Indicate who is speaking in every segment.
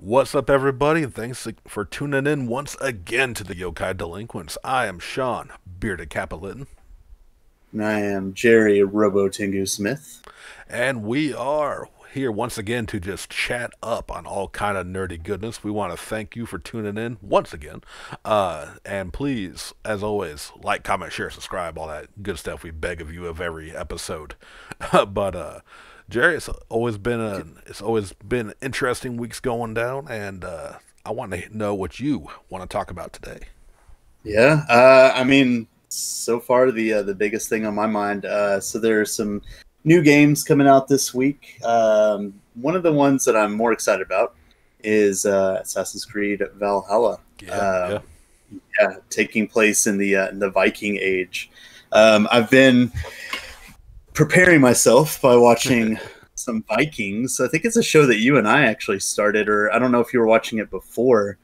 Speaker 1: What's up, everybody? Thanks for tuning in once again to the Yokai Delinquents. I am Sean, Bearded Capitalitin,
Speaker 2: And I am Jerry Robo Tengu Smith.
Speaker 1: and we are here once again to just chat up on all kind of nerdy goodness. We want to thank you for tuning in once again, and please, as always, like, comment, share, subscribe, all that good stuff. We beg of you of every episode. but Jerry, it's always been interesting weeks going down, and I want to know what you want to talk about today.
Speaker 2: Yeah, so far the biggest thing on my mind. So there are some new games coming out this week. One of the ones that I'm more excited about is Assassin's Creed Valhalla.
Speaker 1: Yeah, yeah.
Speaker 2: Um, yeah, taking place in the Viking Age. I've been preparing myself by watching some Vikings. I think it's a show that you and I actually started, or I don't know if you were watching it before.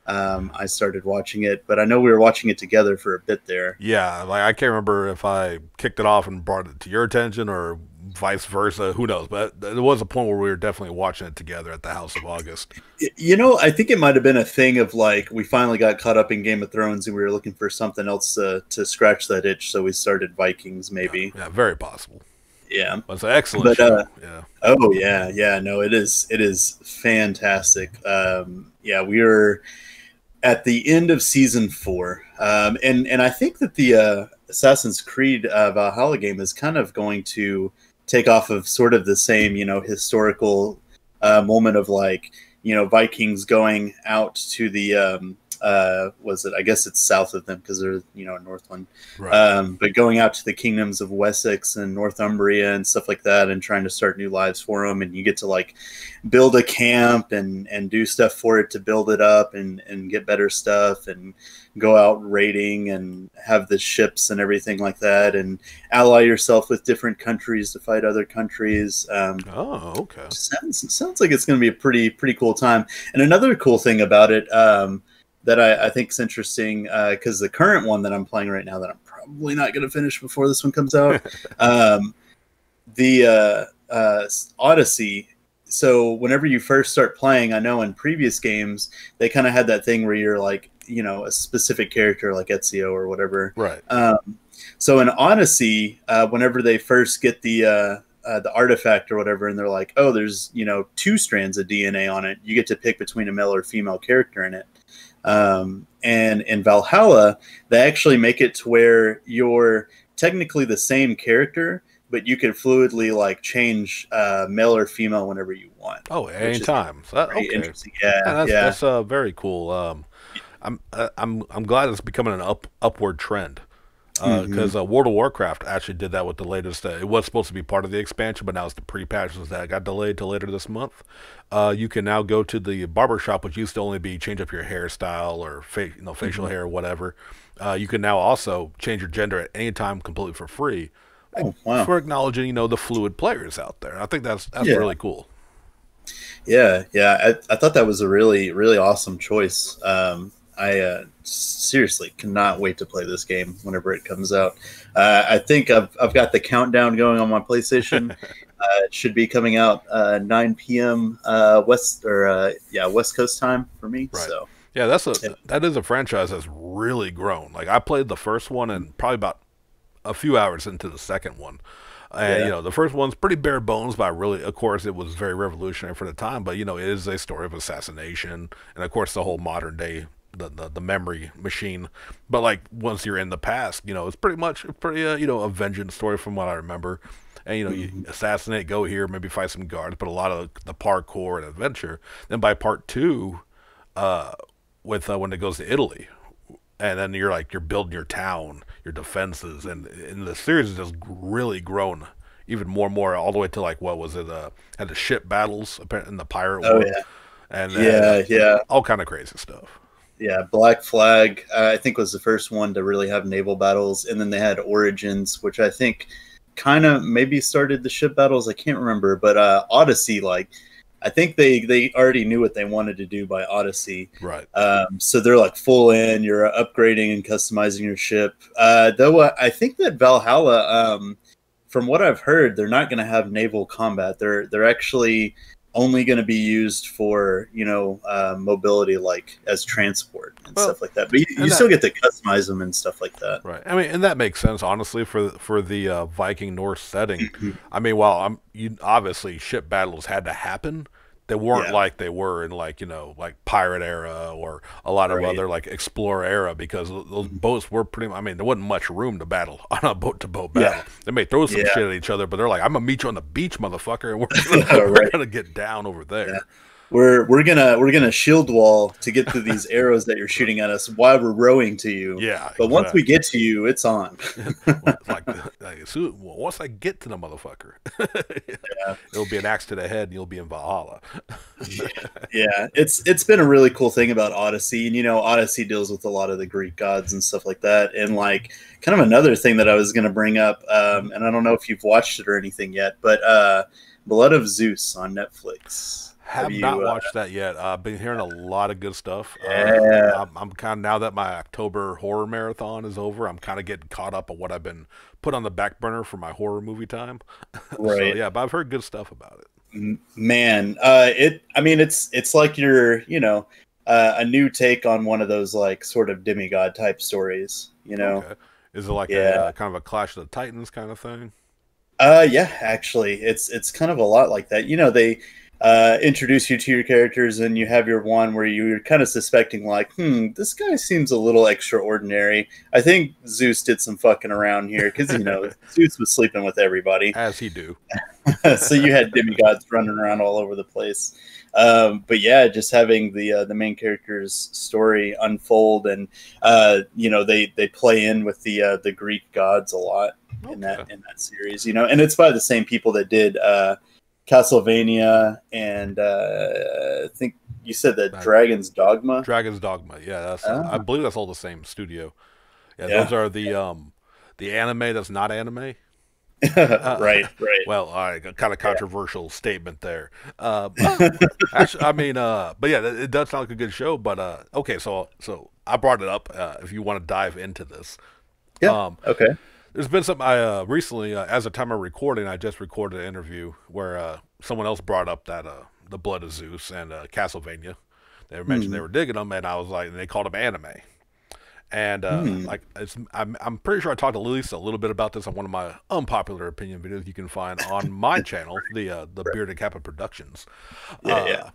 Speaker 2: I started watching it, but I know we were watching it together for a bit there.
Speaker 1: Yeah, like I can't remember if I kicked it off and brought it to your attention or vice versa. Who knows? But there was a point where we were definitely watching it together at the House of August.
Speaker 2: I think it might have been a thing of like we finally got caught up in Game of Thrones and we were looking for something else to scratch that itch, so we started Vikings,
Speaker 1: Yeah,
Speaker 2: maybe.
Speaker 1: yeah, very possible.
Speaker 2: Yeah,
Speaker 1: But it's an excellent
Speaker 2: but
Speaker 1: show. Yeah.
Speaker 2: oh yeah, no, it is fantastic. Yeah, we are at the end of season 4, and I think that the Assassin's Creed Valhalla game is kind of going to take off of sort of the same, historical moment of like, Vikings going out to the was it? I guess it's south of them because they're in Northland,
Speaker 1: Right.
Speaker 2: but going out to the kingdoms of Wessex and Northumbria and stuff like that, and trying to start new lives for them, and you get to like build a camp and do stuff for it to build it up and get better stuff and go out raiding and have the ships and everything like that and ally yourself with different countries to fight other countries.
Speaker 1: Oh, okay.
Speaker 2: Sounds like it's going to be a pretty cool time. And another cool thing about it, that I think is interesting, because the current one that I'm playing right now that I'm probably not going to finish before this one comes out, um, the Odyssey. So whenever you first start playing, I know in previous games they kind of had that thing where you're like, a specific character like Ezio or whatever.
Speaker 1: Right.
Speaker 2: So in Odyssey, whenever they first get the artifact or whatever, and they're like, oh, there's 2 strands of DNA on it, you get to pick between a male or female character in it. And in Valhalla, they actually make it to where you're technically the same character, but you can fluidly like change male or female whenever you want,
Speaker 1: Oh,
Speaker 2: which is
Speaker 1: anytime.
Speaker 2: pretty
Speaker 1: Okay.
Speaker 2: interesting.
Speaker 1: Yeah,
Speaker 2: Yeah,
Speaker 1: that's
Speaker 2: yeah.
Speaker 1: very cool. I'm glad it's becoming an upward trend.
Speaker 2: Hmm.
Speaker 1: Because World of Warcraft actually did that with the latest. It was supposed to be part of the expansion, but now it's the pre-patches that got delayed to later this month. You can now go to the barber shop, which used to only be change up your hairstyle or facial
Speaker 2: Hmm.
Speaker 1: hair or whatever. You can now also change your gender at any time completely for free,
Speaker 2: Oh, wow.
Speaker 1: for acknowledging the fluid players out there. I think that's
Speaker 2: Yeah,
Speaker 1: really cool.
Speaker 2: yeah. I thought that was a really awesome choice. I seriously cannot wait to play this game whenever it comes out. I think I've got the countdown going on my PlayStation. It should be coming out 9 p.m. West Coast time for me.
Speaker 1: Right.
Speaker 2: So
Speaker 1: Yeah,
Speaker 2: yeah.
Speaker 1: that is a franchise that's really grown. Like I played the first one and probably about a few hours into the second one. And
Speaker 2: Yeah.
Speaker 1: the first one's pretty bare bones, but really, of course, it was very revolutionary for the time. But it is a story of assassination, and of course, the whole modern day, the memory machine. But like once you're in the past, it's pretty much pretty a vengeance story from what I remember. And you
Speaker 2: Mhm.
Speaker 1: assassinate, go here, maybe fight some guards, but a lot of the parkour and adventure. Then by part two, uh, with when it goes to Italy, and then you're building your town, your defenses, and the series has just really grown even more and more, all the way to like what was it? Had the ship battles in the pirate
Speaker 2: Oh
Speaker 1: world,
Speaker 2: yeah.
Speaker 1: and then
Speaker 2: Yeah.
Speaker 1: all kind of crazy stuff.
Speaker 2: Yeah, Black Flag, I think was the first one to really have naval battles, and then they had Origins, which I think kind of maybe started the ship battles. I can't remember, but Odyssey, like I think they already knew what they wanted to do by Odyssey,
Speaker 1: Right.
Speaker 2: so they're like full in. You're upgrading and customizing your ship. Though I think that Valhalla, from what I've heard, they're not going to have naval combat. They're actually only going to be used for mobility, like as transport and
Speaker 1: Well,
Speaker 2: stuff like that. But you
Speaker 1: and
Speaker 2: still
Speaker 1: that
Speaker 2: get to customize them and stuff like that.
Speaker 1: right. I mean, and that makes sense, honestly, for the Viking Norse setting. I mean, while you obviously ship battles had to happen, they weren't
Speaker 2: Yeah,
Speaker 1: like they were in like like pirate era or a lot of
Speaker 2: right.
Speaker 1: other like explorer era because those boats were pretty. I mean, there wasn't much room to battle on a boat to boat
Speaker 2: Yeah,
Speaker 1: battle. They may throw some
Speaker 2: yeah,
Speaker 1: shit at each other, but they're like, "I'm gonna meet you on the beach, motherfucker, and we're
Speaker 2: right.
Speaker 1: gonna get down over
Speaker 2: Yeah.
Speaker 1: there."
Speaker 2: We're gonna shield wall to get through these arrows that you're shooting at us while we're rowing to you.
Speaker 1: Yeah,
Speaker 2: But once we
Speaker 1: exactly.
Speaker 2: get to you, it's on.
Speaker 1: Well, it's like well, once I get to the motherfucker,
Speaker 2: Yeah.
Speaker 1: it'll be an axe to the head, and you'll be in Valhalla.
Speaker 2: Yeah, it's been a really cool thing about Odyssey, and Odyssey deals with a lot of the Greek gods and stuff like that, and like kind of another thing that I was going to bring up,
Speaker 1: Mhm.
Speaker 2: and I don't know if you've watched it or anything yet, but Blood of Zeus on Netflix. Have
Speaker 1: Have not
Speaker 2: you?
Speaker 1: watched that yet. I've been hearing a lot of good stuff.
Speaker 2: Yeah,
Speaker 1: I'm kind of now that my October horror marathon is over, I'm kind of getting caught up on what I've been put on the back burner for my horror movie time. So
Speaker 2: right.
Speaker 1: yeah, but I've heard good stuff about it.
Speaker 2: Man, I mean, it's like you're, a new take on one of those like sort of demigod type stories.
Speaker 1: Okay, is it like a
Speaker 2: Yeah.
Speaker 1: kind of a Clash of the Titans kind of thing?
Speaker 2: Yeah, actually, it's kind of a lot like that. They introduce you to your characters, and you have your one where you're kind of suspecting, like, this guy seems a little extraordinary. I think Zeus did some fucking around here because Zeus was sleeping with everybody,
Speaker 1: As he do.
Speaker 2: so you had demigods running around all over the place. But yeah, just having the main character's story unfold, and they play in with the Greek gods a lot in
Speaker 1: Okay.
Speaker 2: that series, and it's by the same people that did Castlevania, and I think you said that
Speaker 1: Uh,
Speaker 2: Dragon's Dogma.
Speaker 1: Dragon's Dogma. Yeah, that's I
Speaker 2: Ah,
Speaker 1: believe that's all the same studio. Yeah, those
Speaker 2: yeah.
Speaker 1: are the anime that's not anime.
Speaker 2: Right, right.
Speaker 1: Well, all right, a kind of controversial statement there. Actually, I mean, but yeah, it does sound like a good show. But okay, so I brought it up. If you want to dive into this,
Speaker 2: Yeah.
Speaker 1: um,
Speaker 2: Okay.
Speaker 1: there's been something I recently, as a time of recording, I just recorded an interview where someone else brought up that the Blood of Zeus and Castlevania. They mentioned they
Speaker 2: Hmm.
Speaker 1: were digging them, and I was like, and they called them anime. And
Speaker 2: Hmm.
Speaker 1: like I'm pretty sure I talked to Lisa a little bit about this on one of my unpopular opinion videos you can find on my channel, the
Speaker 2: Right.
Speaker 1: Bearded Kappa Productions,
Speaker 2: Yeah, yeah.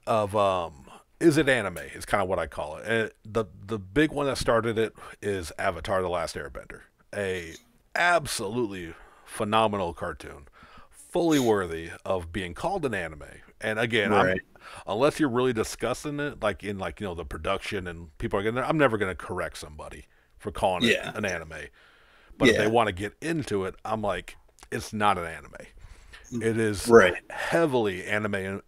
Speaker 1: uh, of is it anime? Is kind of what I call it. And the big one that started it is Avatar: The Last Airbender, a absolutely phenomenal cartoon, fully worthy of being called an anime. And again, I'm
Speaker 2: Right.
Speaker 1: unless you're really discussing it, like in like the production and people are gonna, I'm never gonna correct somebody for calling it
Speaker 2: Yeah.
Speaker 1: an anime. But if they
Speaker 2: Yeah.
Speaker 1: want to get into it, I'm like, it's not an anime. It is
Speaker 2: Right.
Speaker 1: heavily anime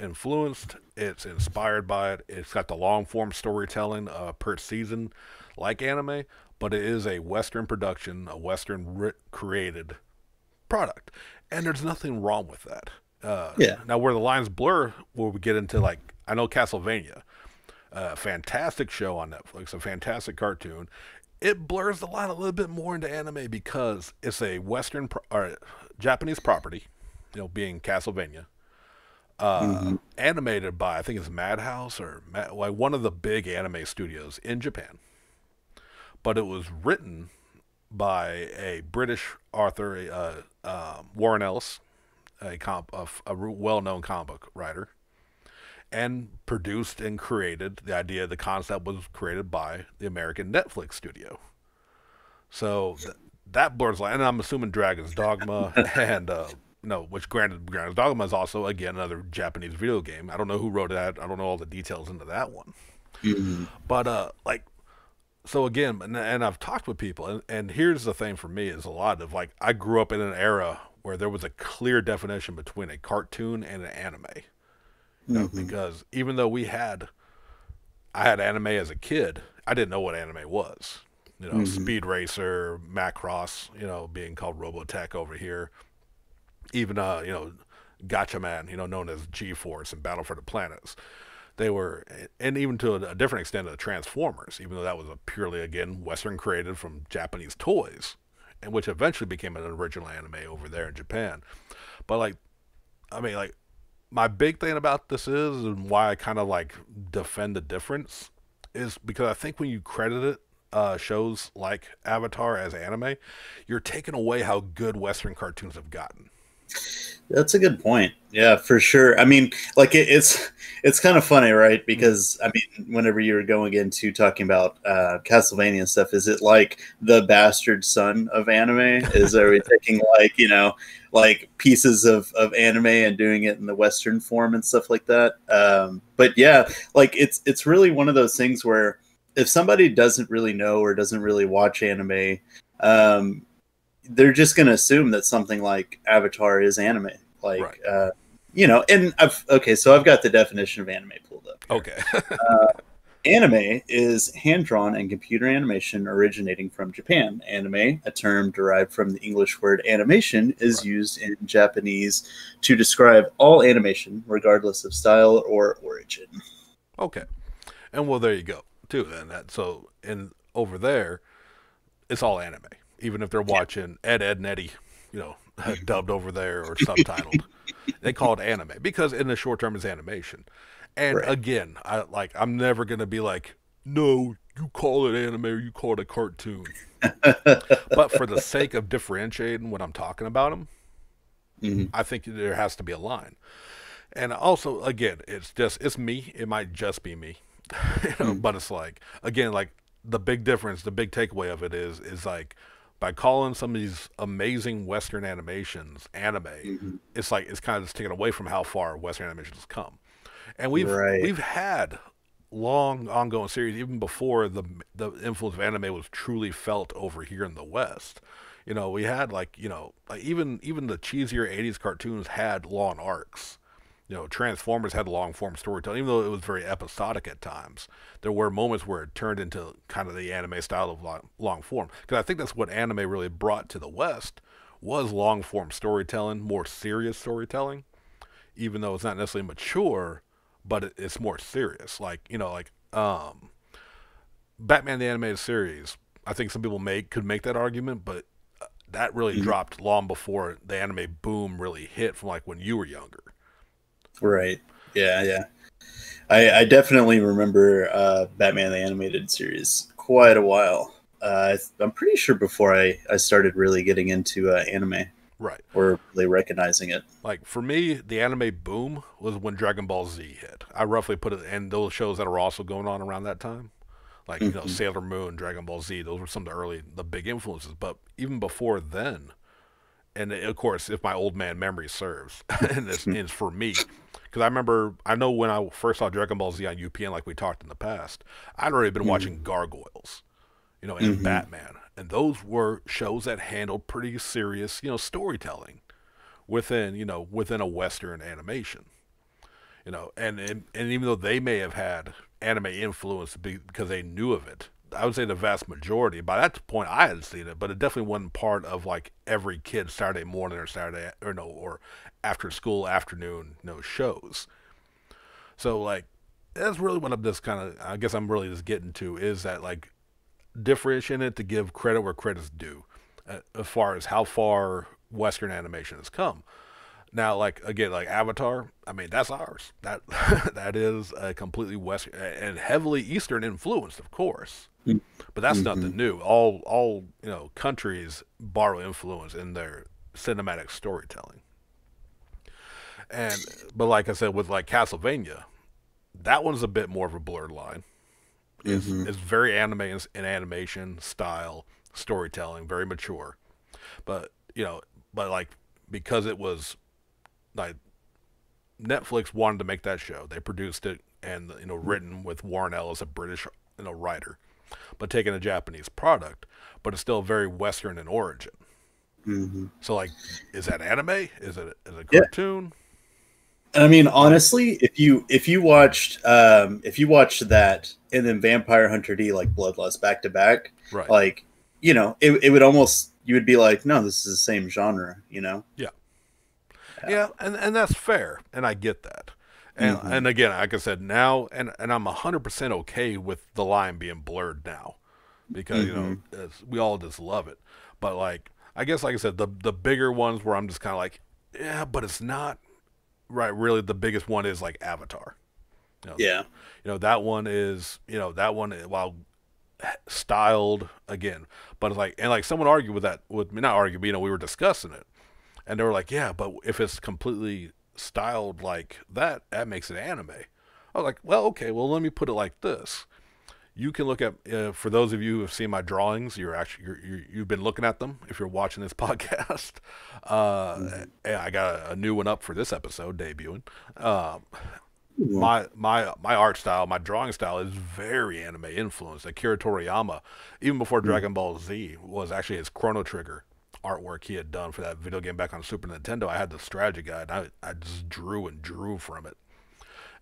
Speaker 1: influenced. It's inspired by it. It's got the long form storytelling per season, like anime, but it is a Western production, a Western created product, and there's nothing wrong with that.
Speaker 2: Yeah.
Speaker 1: Now, where the lines blur, where we get into like I know Castlevania, a fantastic show on Netflix, a fantastic cartoon. It blurs the line a little bit more into anime because it's a Western or Japanese property, being Castlevania,
Speaker 2: Hmm.
Speaker 1: animated by I think it's Madhouse or like one of the big anime studios in Japan. But it was written by a British author, Warren Ellis, a well-known comic book writer, and produced and created. The concept was created by the American Netflix studio. So that blurs line. And I'm assuming Dragon's Dogma and no, which granted, Dragon's Dogma is also again another Japanese video game. I don't know who wrote that. I don't know all the details into that one.
Speaker 2: Hmm.
Speaker 1: But like so again, and I've talked with people, and here's the thing for me is a lot of like I grew up in an era where there was a clear definition between a cartoon and an anime.
Speaker 2: Hmm.
Speaker 1: Because even though I had anime as a kid, I didn't know what anime was.
Speaker 2: Hmm.
Speaker 1: Speed Racer, Macross, being called Robotech over here. Even Gotcha Man, known as G Force and Battle for the Planets. They were, and even to a different extent, the Transformers, even though that was a purely again Western created from Japanese toys, and which eventually became an original anime over there in Japan. But like, I mean, like my big thing about this is, and why I kind of like defend the difference, is because I think when you credit it, shows like Avatar as anime, you're taking away how good Western cartoons have gotten.
Speaker 2: That's a good point. Yeah, for sure. I mean, like it's kind of funny, right? Because I mean, whenever you're going into talking about Castlevania and stuff, is it like the bastard son of anime? Are we taking like like pieces of anime and doing it in the Western form and stuff like that? But yeah, like it's really one of those things where if somebody doesn't really know or doesn't really watch anime, um, they're just going to assume that something like Avatar is anime.
Speaker 1: Right.
Speaker 2: Like, and so I've got the definition of anime pulled up here.
Speaker 1: Okay.
Speaker 2: Anime is hand-drawn and computer animation originating from Japan. Anime, a term derived from the English word animation, is used in Japanese to describe all animation, regardless of style or origin.
Speaker 1: Okay. And well, there you go too. Then and over there, it's all anime. Even if they're watching Ed, and Eddie, you know, dubbed over there or subtitled, they call it anime because in the short term it's animation. And
Speaker 2: Right.
Speaker 1: again, I'm never gonna be like, no, you call it anime or you call it a cartoon. But for the sake of differentiating when I'm talking about them,
Speaker 2: Mhm.
Speaker 1: I think there has to be a line. And also, again, it's me. It might just be me,
Speaker 2: Mhm.
Speaker 1: but it's like again, like the big difference, the big takeaway of it is like by calling some of these amazing Western animations anime,
Speaker 2: Mhm.
Speaker 1: it's kind of just taken away from how far Western animations has come. And
Speaker 2: Right.
Speaker 1: we've had long ongoing series even before the influence of anime was truly felt over here in the West. We had like even the cheesier '80s cartoons had long arcs. Transformers had long form storytelling, even though it was very episodic at times. There were moments where it turned into kind of the anime style of long form. Because I think that's what anime really brought to the West was long form storytelling, more serious storytelling. Even though it's not necessarily mature, but it's more serious. Like Batman the animated series. I think some people could make that argument, but that really
Speaker 2: Mhm.
Speaker 1: dropped long before the anime boom really hit from like when you were younger.
Speaker 2: Right. Yeah, yeah. I definitely remember Batman the Animated Series quite a while. I'm pretty sure before I started really getting into anime
Speaker 1: Right.
Speaker 2: or really recognizing it.
Speaker 1: Like for me, the anime boom was when Dragon Ball Z hit. I roughly put it in those shows that were also going on around that time. Like,
Speaker 2: Mhm.
Speaker 1: Sailor Moon, Dragon Ball Z, those were some of the big influences. But even before then, and of course, if my old man memory serves, and this is for me, because I know when I first saw Dragon Ball Z on UPN, like we talked in the past, I'd already been
Speaker 2: Mhm.
Speaker 1: watching Gargoyles, and
Speaker 2: Mhm.
Speaker 1: Batman, and those were shows that handled pretty serious, storytelling within a Western animation, and even though they may have had anime influence because they knew of it, I would say the vast majority. By that point, I had seen it, but it definitely wasn't part of like every kid's Saturday morning or Saturday or no or after school afternoon shows. So like that's really what I'm just kind of I guess I'm really just getting to is that like differentiating it to give credit where credit's due, as far as how far Western animation has come. Now, like again, like Avatar, I mean that's ours. That that is a completely Western and heavily Eastern influenced, of course. But that's
Speaker 2: Mhm.
Speaker 1: nothing new. All countries borrow influence in their cinematic storytelling. And but like I said, with like Castlevania, that one's a bit more of a blurred line.
Speaker 2: Mhm.
Speaker 1: It's very anime in animation style, storytelling, very mature. But but like because it was like Netflix wanted to make that show, they produced it and written with Warren Ellis, a British writer, but taking a Japanese product, but it's still very Western in origin.
Speaker 2: Mhm.
Speaker 1: So like, is that anime? Is it a
Speaker 2: Yeah.
Speaker 1: cartoon?
Speaker 2: And I mean, honestly, if you watched that and then Vampire Hunter D like Bloodlust back to back,
Speaker 1: Right.
Speaker 2: like it would almost you would be like, no, this is the same genre,
Speaker 1: Yeah.
Speaker 2: Yeah.
Speaker 1: Yeah, and that's fair, and I get that. And
Speaker 2: Hmm.
Speaker 1: again, like I said, now and I'm 100% okay with the line being blurred now, because
Speaker 2: Hmm.
Speaker 1: we all just love it. But like I guess like I said, the bigger ones where I'm just kind of like, yeah, but it's not right, really the biggest one is like Avatar. You know,
Speaker 2: Yeah.
Speaker 1: that one is, that one, while styled again, but it's like, and like someone argued with that with me, not argue, but we were discussing it, and they were like, yeah, but if it's completely styled like that, that makes it anime. I was like, well, okay, well, let me put it like this. You can look at, for those of you who have seen my drawings, you've been looking at them if you're watching this podcast. And I got a new one up for this episode debuting. Um, my art style, my drawing style is very anime influenced. Akira Toriyama, even before Dragon Ball Z, was actually his Chrono Trigger artwork he had done for that video game back on Super Nintendo. I had the strategy guide. I just drew and drew from it,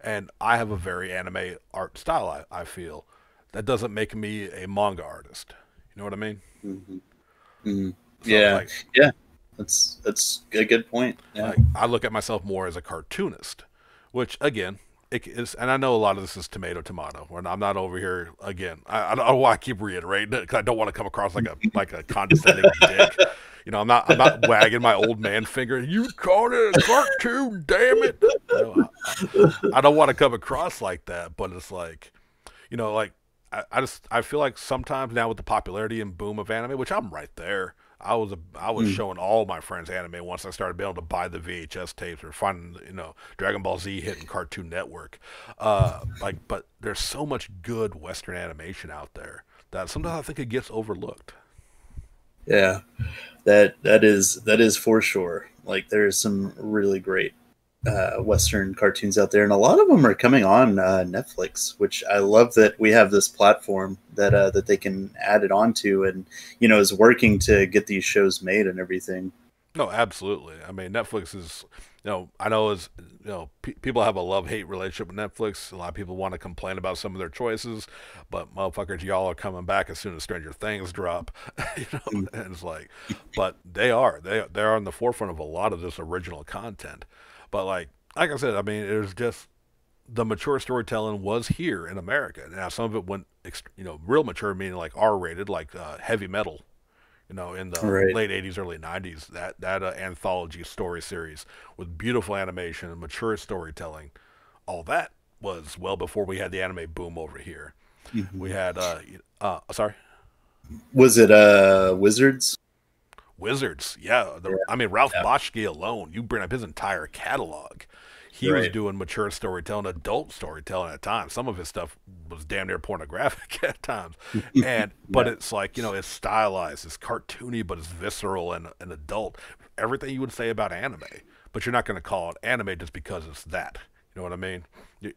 Speaker 1: and I have a very anime art style. I feel that doesn't make me a manga artist. You know what I mean?
Speaker 2: Hmm. Hmm.
Speaker 1: So
Speaker 2: Yeah.
Speaker 1: like,
Speaker 2: Yeah. That's a good point. Yeah.
Speaker 1: I look at myself more as a cartoonist, which again, it is, and I know a lot of this is tomato. When I'm not over here again, I don't know why I keep reiterating it because I don't want to come across like a condescending dick. I'm not wagging my old man finger. You called it a cartoon, damn it! I don't want to come across like that, but it's like, like I feel like sometimes now with the popularity and boom of anime, which I'm right there. I was
Speaker 2: Mm.
Speaker 1: showing all my friends anime once I started being able to buy the VHS tapes or finding Dragon Ball Z hitting Cartoon Network. But there's so much good Western animation out there that sometimes I think it gets overlooked.
Speaker 2: Yeah. That is for sure. Like there's some really great Western cartoons out there, and a lot of them are coming on Netflix, which I love that we have this platform that they can add it onto, and is working to get these shows made and everything.
Speaker 1: No, absolutely. I mean, Netflix is, I know is, people have a love-hate relationship with Netflix. A lot of people want to complain about some of their choices, but motherfuckers, y'all are coming back as soon as Stranger Things drop,
Speaker 2: Mm.
Speaker 1: and it's like, but they're on the forefront of a lot of this original content. But like I said, I mean, it was just the mature storytelling was here in America. Now some of it went, real mature, meaning like R-rated, like heavy metal, in the
Speaker 2: Right.
Speaker 1: late '80s, early '90s. That anthology story series with beautiful animation and mature storytelling, all that was well before we had the anime boom over here.
Speaker 2: Mhm.
Speaker 1: We had sorry,
Speaker 2: Was it Wizards?
Speaker 1: Wizards. Yeah,
Speaker 2: Yeah.
Speaker 1: I mean Ralph
Speaker 2: Yeah.
Speaker 1: Bakshi alone. You bring up his entire catalog. He was
Speaker 2: Right.
Speaker 1: doing mature storytelling, adult storytelling at times. Some of his stuff was damn near pornographic at times, and but
Speaker 2: Yeah.
Speaker 1: it's like it's stylized, it's cartoony, but it's visceral and adult. Everything you would say about anime, but you're not going to call it anime just because it's that. You know what I mean?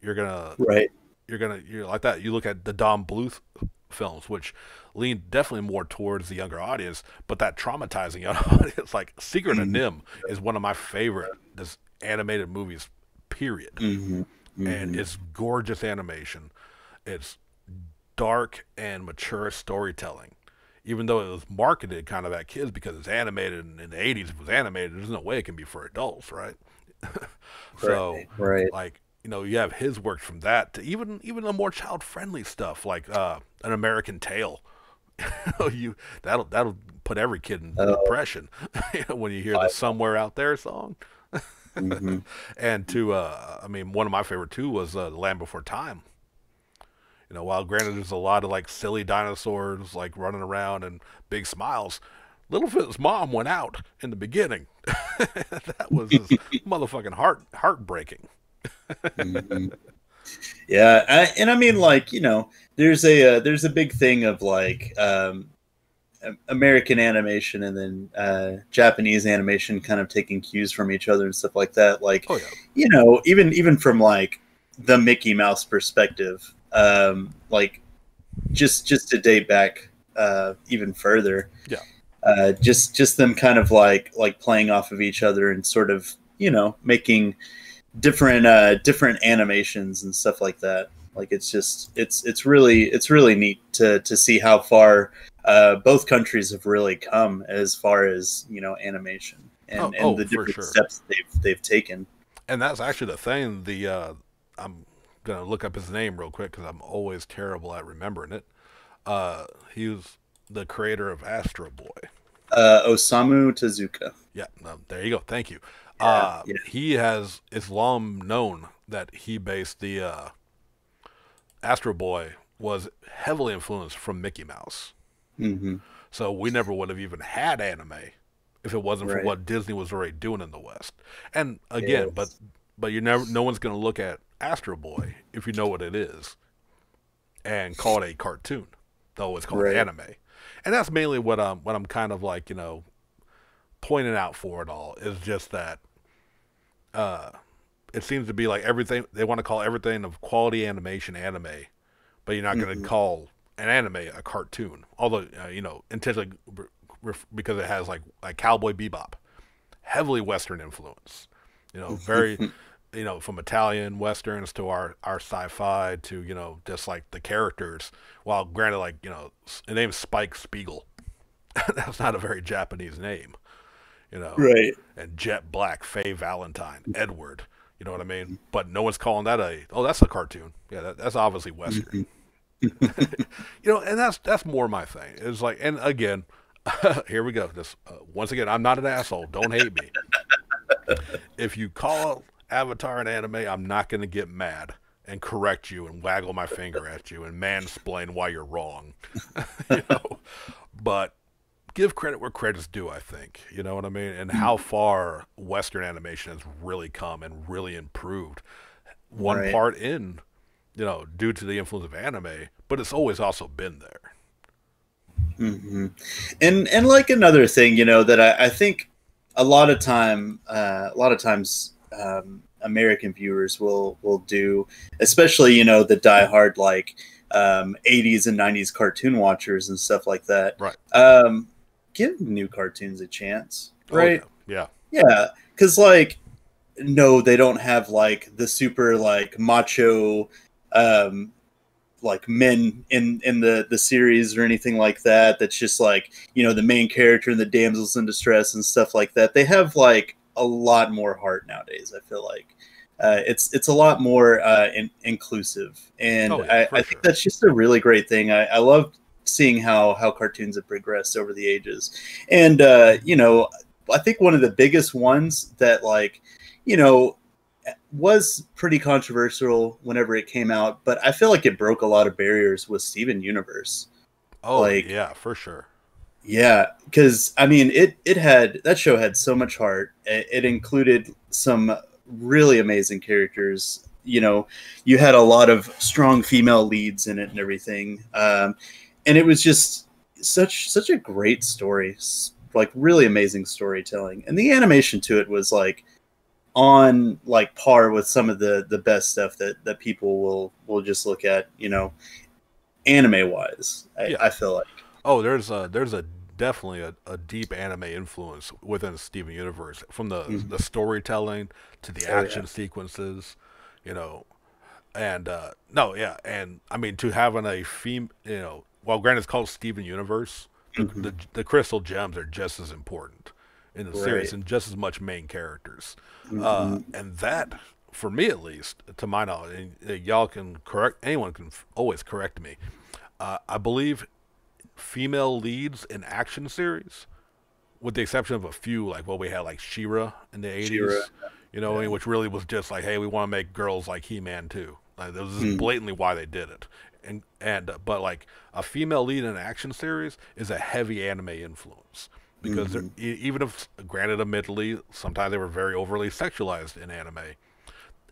Speaker 1: You're gonna
Speaker 2: Right.
Speaker 1: you're like that. You look at the Don Bluth films, which lean definitely more towards the younger audience, but that traumatizing young audience, like Secret of
Speaker 2: Mhm.
Speaker 1: Nim, is one of my favorite this animated movies. Period.
Speaker 2: Mhm.
Speaker 1: And
Speaker 2: Mhm.
Speaker 1: it's gorgeous animation. It's dark and mature storytelling. Even though it was marketed kind of at kids because it's animated in the '80s, it was animated. There's no way it can be for adults, right? So,
Speaker 2: Right. Right.
Speaker 1: like, you have his work from that to even the more child friendly stuff like An American Tail. That'll put every kid in
Speaker 2: Oh,
Speaker 1: depression when you hear the
Speaker 2: I,
Speaker 1: "Somewhere Out There" song.
Speaker 2: mhm.
Speaker 1: And I mean, one of my favorite too was The Land Before Time. While granted there's a lot of like silly dinosaurs like running around and big smiles, Littlefoot's mom went out in the beginning. That was just motherfucking heartbreaking.
Speaker 2: Mhm. Yeah, and I mean, like there's a big thing of like American animation and then Japanese animation kind of taking cues from each other and stuff like that. Like,
Speaker 1: Oh yeah,
Speaker 2: even from like the Mickey Mouse perspective, like just to date back even further,
Speaker 1: yeah.
Speaker 2: just them kind of like playing off of each other and sort of making different animations and stuff like that. Like it's really neat to see how far both countries have really come as far as animation and the
Speaker 1: For
Speaker 2: different
Speaker 1: sure.
Speaker 2: steps they've taken.
Speaker 1: And that's actually the thing. I'm gonna look up his name real quick because I'm always terrible at remembering it. He was the creator of Astro Boy.
Speaker 2: Osamu Tezuka.
Speaker 1: Yeah, there you go. Thank you.
Speaker 2: Yeah, yeah.
Speaker 1: It's long known that he based the Astro Boy was heavily influenced from Mickey Mouse.
Speaker 2: Hmm.
Speaker 1: So we never would have even had anime if it wasn't for
Speaker 2: Right.
Speaker 1: what Disney was already doing in the West. And again,
Speaker 2: Yes.
Speaker 1: but you never no one's going to look at Astro Boy if you know what it is and call it a cartoon. They'll always call it
Speaker 2: Right.
Speaker 1: anime. And that's mainly what I'm kind of like, pointing out for it all is just that uh it seems to be like everything they want to call everything of quality animation anime, but you're not going to
Speaker 2: Hmm.
Speaker 1: call an anime a cartoon. Although intentionally because it has like Cowboy Bebop, heavily Western influence. Very from Italian westerns to our sci-fi to just like the characters. While granted, like the name's Spike Spiegel. That's not a very Japanese name, you know.
Speaker 2: Right.
Speaker 1: And Jet Black, Faye Valentine, Edward. You know what I mean? But no one's calling that that's a cartoon. Yeah, that's obviously Western.
Speaker 2: Mhm.
Speaker 1: And that's more my thing. It's like, and again, here we go. This once again, I'm not an asshole. Don't hate me. If you call Avatar an anime, I'm not going to get mad and correct you and waggle my finger at you and mansplain why you're wrong. you know, but give credit where credit's due. I think you know what I mean, and how far Western animation has really come and really improved. One
Speaker 2: Right.
Speaker 1: part in, due to the influence of anime, but it's always also been there.
Speaker 2: Hmm. And like another thing, that I think a lot of times, American viewers will do, especially the diehard like 80s and 90s cartoon watchers and stuff like that.
Speaker 1: Right.
Speaker 2: Give new cartoons a chance,
Speaker 1: Oh yeah.
Speaker 2: right?
Speaker 1: Yeah.
Speaker 2: Yeah, because like no, they don't have like the super like macho um like men in the series or anything like that. That's just like the main character and the damsels in distress and stuff like that. They have like a lot more heart nowadays. I feel like it's a lot more inclusive, and
Speaker 1: Oh yeah,
Speaker 2: I
Speaker 1: for
Speaker 2: think
Speaker 1: sure.
Speaker 2: that's just a really great thing. I love seeing how cartoons have progressed over the ages, and I think one of the biggest ones that like you know was pretty controversial whenever it came out, but I feel like it broke a lot of barriers with Steven Universe.
Speaker 1: Oh
Speaker 2: Like,
Speaker 1: yeah, for sure.
Speaker 2: yeah, because I mean, it had that show had so much heart. It included some really amazing characters. You had a lot of strong female leads in it and everything, and it was just such a great story, like really amazing storytelling, and the animation to it was like on like par with some of the best stuff that people will just look at, anime wise. I,
Speaker 1: Yeah.
Speaker 2: I feel like.
Speaker 1: Oh, there's a definitely a deep anime influence within Steven Universe, from the
Speaker 2: Mhm.
Speaker 1: storytelling to the
Speaker 2: Oh yeah.
Speaker 1: action sequences, you know, and no, yeah, and I mean to having a while granted it's called Steven Universe,
Speaker 2: Hmm.
Speaker 1: the crystal gems are just as important in the series
Speaker 2: Right.
Speaker 1: and just as much main characters,
Speaker 2: Hmm.
Speaker 1: and that for me at least, to my knowledge, and y'all can correct anyone can always correct me. I believe female leads in action series, with the exception of a few, like what we had, like Shira in the
Speaker 2: Shira.
Speaker 1: '80s,
Speaker 2: Yeah.
Speaker 1: which really was just like, hey, we want to make girls like He-Man too. Like, that was just
Speaker 2: Mm.
Speaker 1: blatantly why they did it. And but like a female lead in an action series is a heavy anime influence because
Speaker 2: Hmm.
Speaker 1: even if granted, admittedly, sometimes they were very overly sexualized in anime.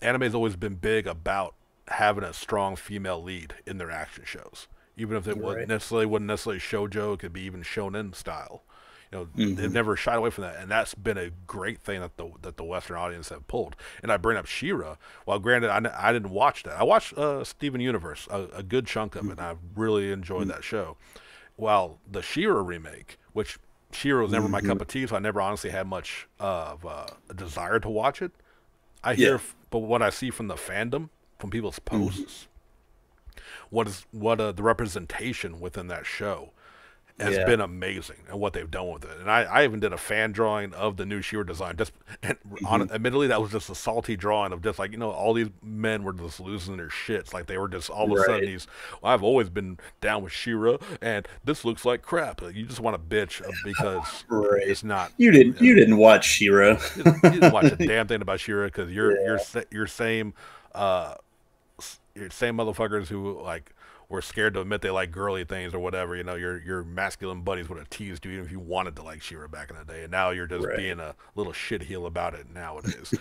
Speaker 1: Anime's always been big about having a strong female lead in their action shows, even if it
Speaker 2: Right.
Speaker 1: wouldn't necessarily shoujo. It could be even shonen style. They've
Speaker 2: Hmm.
Speaker 1: never shied away from that, and that's been a great thing that the Western audience have pulled. And I bring up Shira. While granted, I didn't watch that. I watched Steven Universe, a good chunk of it, and I really enjoyed that show. While the Shira remake, which Shira was never my
Speaker 2: Hmm.
Speaker 1: cup of tea, so I never honestly had much of a desire to watch it. I
Speaker 2: Yeah.
Speaker 1: hear, but what I see from the fandom, from people's
Speaker 2: Hmm.
Speaker 1: posts, what the representation within that show has
Speaker 2: Yeah.
Speaker 1: been amazing and what they've done with it. And I even did a fan drawing of the new She-Ra design. Just and
Speaker 2: Hmm.
Speaker 1: admittedly, that was just a salty drawing of just like, all these men were just losing their shits. Like they were just all of a sudden
Speaker 2: Right.
Speaker 1: these. Well, I've always been down with She-Ra, and this looks like crap. You just want to bitch because
Speaker 2: Right.
Speaker 1: it's not.
Speaker 2: You didn't watch Shira.
Speaker 1: You didn't watch a damn thing about She-Ra because
Speaker 2: Yeah.
Speaker 1: your same uh same motherfuckers who like were scared to admit they like girly things or whatever. Your masculine buddies would have teased you even if you wanted to like She-Ra back in the day, and now you're just
Speaker 2: Right.
Speaker 1: being a little shitheel about it nowadays.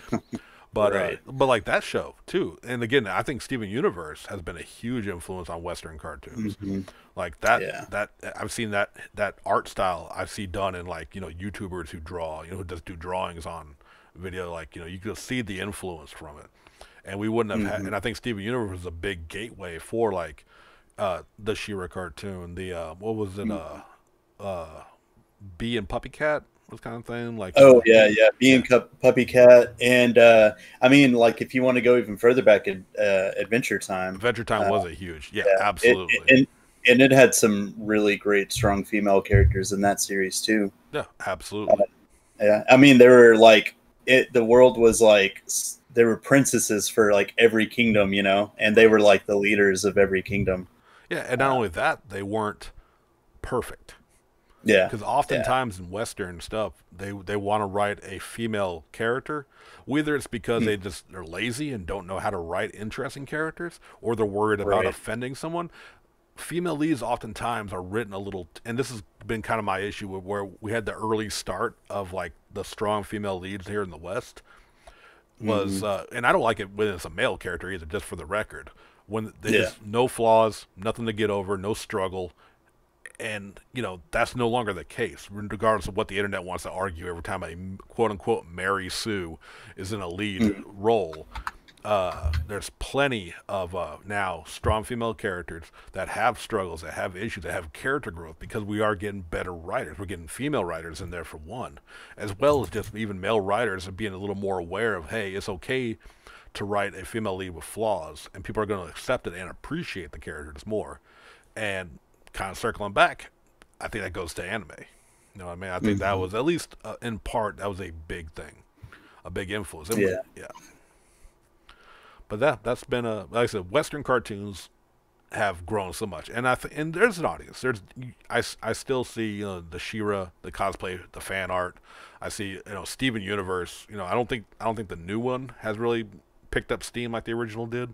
Speaker 2: Right.
Speaker 1: But like that show too, and again, I think Steven Universe has been a huge influence on Western cartoons.
Speaker 2: Hmm.
Speaker 1: Like that
Speaker 2: Yeah.
Speaker 1: that I've seen that art style I see done in like YouTubers who draw, who just do drawings on video. Like you can see the influence from it, and we wouldn't have had.
Speaker 2: Hmm.
Speaker 1: And I think Steven Universe was a big gateway for like the She-Ra cartoon. The what was it? Bee and Puppy Cat was kind of thing. Like
Speaker 2: Oh yeah, yeah.
Speaker 1: yeah,
Speaker 2: Being Puppy Cat, and I mean, like if you want to go even further back in Adventure Time,
Speaker 1: Adventure Time
Speaker 2: uh,
Speaker 1: was a huge. Yeah,
Speaker 2: yeah,
Speaker 1: absolutely.
Speaker 2: and it had some really great, strong female characters in that series too.
Speaker 1: Yeah, absolutely.
Speaker 2: Yeah, I mean, they were like it. The world was like there were princesses for like every kingdom, and they were like the leaders of every kingdom.
Speaker 1: Yeah, and not only that, they weren't perfect.
Speaker 2: Yeah,
Speaker 1: Because
Speaker 2: yeah,
Speaker 1: oftentimes in Western stuff, they want to write a female character, whether it's because
Speaker 2: mm,
Speaker 1: they're lazy and don't know how to write interesting characters, or they're worried about
Speaker 2: right.
Speaker 1: offending someone. Female leads oftentimes are written a little, and this has been kind of my issue with where we had the early start of like the strong female leads here in the West was,
Speaker 2: Hmm.
Speaker 1: and I don't like it when it's a male character either, just for the record. When they
Speaker 2: Yeah,
Speaker 1: just no flaws, nothing to get over, no struggle, and that's no longer the case regardless of what the internet wants to argue every time a quote unquote Mary Sue is in a lead
Speaker 2: mm,
Speaker 1: role. There's plenty of now strong female characters that have struggles, that have issues, that have character growth because we are getting better writers. We're getting female writers in there for one, as well as just even male writers are being a little more aware of, hey, it's okay to write a female lead with flaws, and people are going to accept it and appreciate the characters more. And kind of circling back, I think that goes to anime. You know what I mean? I think that
Speaker 2: hmm.
Speaker 1: was at least in part that was a big thing, a big influence.
Speaker 2: Yeah,
Speaker 1: Yeah, but that's been a like I said, Western cartoons have grown so much, and and there's an audience. I still see the She-Ra, the cosplay, the fan art. I see Steven Universe. I don't think the new one has really picked up steam like the original did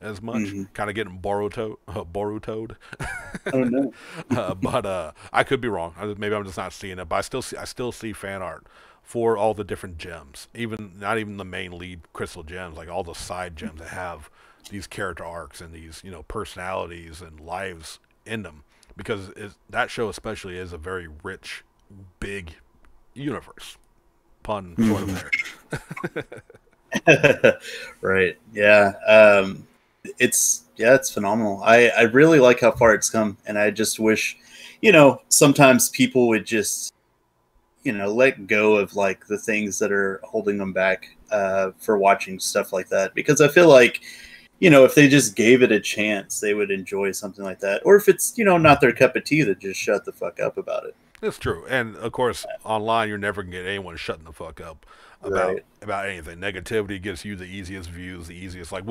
Speaker 1: as much.
Speaker 2: hmm.
Speaker 1: Kind of getting Borutoed.
Speaker 2: Oh no.
Speaker 1: But I could be wrong. Maybe I'm just not seeing it. But I still see fan art for all the different gems, even not even the main lead crystal gems, like all the side gems that have these character arcs and these personalities and lives in them. Because that show especially is a very rich, big universe. Pun sort of
Speaker 2: Mhm.
Speaker 1: there.
Speaker 2: Right. Yeah. It's phenomenal. I really like how far it's come, and I just wish, sometimes people would just, let go of like the things that are holding them back for watching stuff like that. Because I feel like, if they just gave it a chance, they would enjoy something like that. Or if it's, not their cup of tea, to just shut the fuck up about it.
Speaker 1: It's true, and of course, online you're never gonna get anyone shutting the fuck up about
Speaker 2: Right.
Speaker 1: anything. Negativity gets you the easiest views, the easiest. Like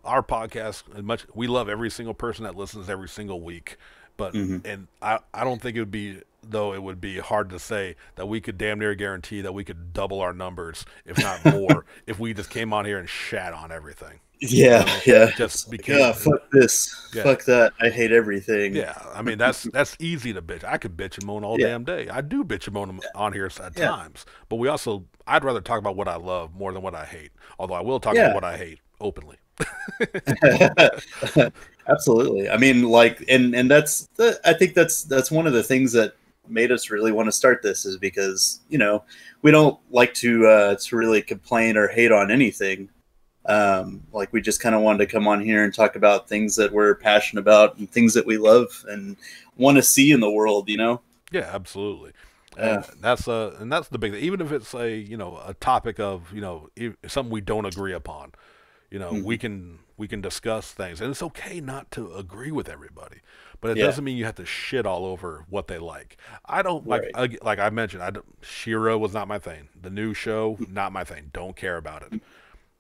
Speaker 1: our podcast, as much we love every single person that listens every single week, but
Speaker 2: Hmm.
Speaker 1: and I don't think it would be hard to say that we could damn near guarantee that we could double our numbers, if not more, if we just came on here and shat on everything. You know
Speaker 2: Yeah,
Speaker 1: what I mean?
Speaker 2: yeah.
Speaker 1: Just
Speaker 2: It's like, oh,
Speaker 1: became
Speaker 2: fuck this,
Speaker 1: yeah.
Speaker 2: fuck that. I hate everything.
Speaker 1: Yeah, I mean that's easy to bitch. I could bitch and moan all
Speaker 2: Yeah,
Speaker 1: damn day. I do bitch and moan on here at
Speaker 2: yeah,
Speaker 1: times, but I'd rather talk about what I love more than what I hate. Although I will talk about
Speaker 2: yeah.
Speaker 1: what I hate openly.
Speaker 2: Absolutely. I mean, like, and I think that's one of the things that made us really want to start this is because we don't like to really complain or hate on anything. Like we just kind of wanted to come on here and talk about things that we're passionate about and things that we love and want to see in the world.
Speaker 1: Yeah, absolutely.
Speaker 2: Yeah.
Speaker 1: And that's the big thing. Even if it's a topic of something we don't agree upon, We
Speaker 2: Mhm.
Speaker 1: can discuss things, and it's okay not to agree with everybody, but it
Speaker 2: Yeah.
Speaker 1: doesn't mean you have to shit all over what they like. I don't like
Speaker 2: Right.
Speaker 1: like I mentioned. Shira was not my thing. The new show, not my thing. Don't care about it.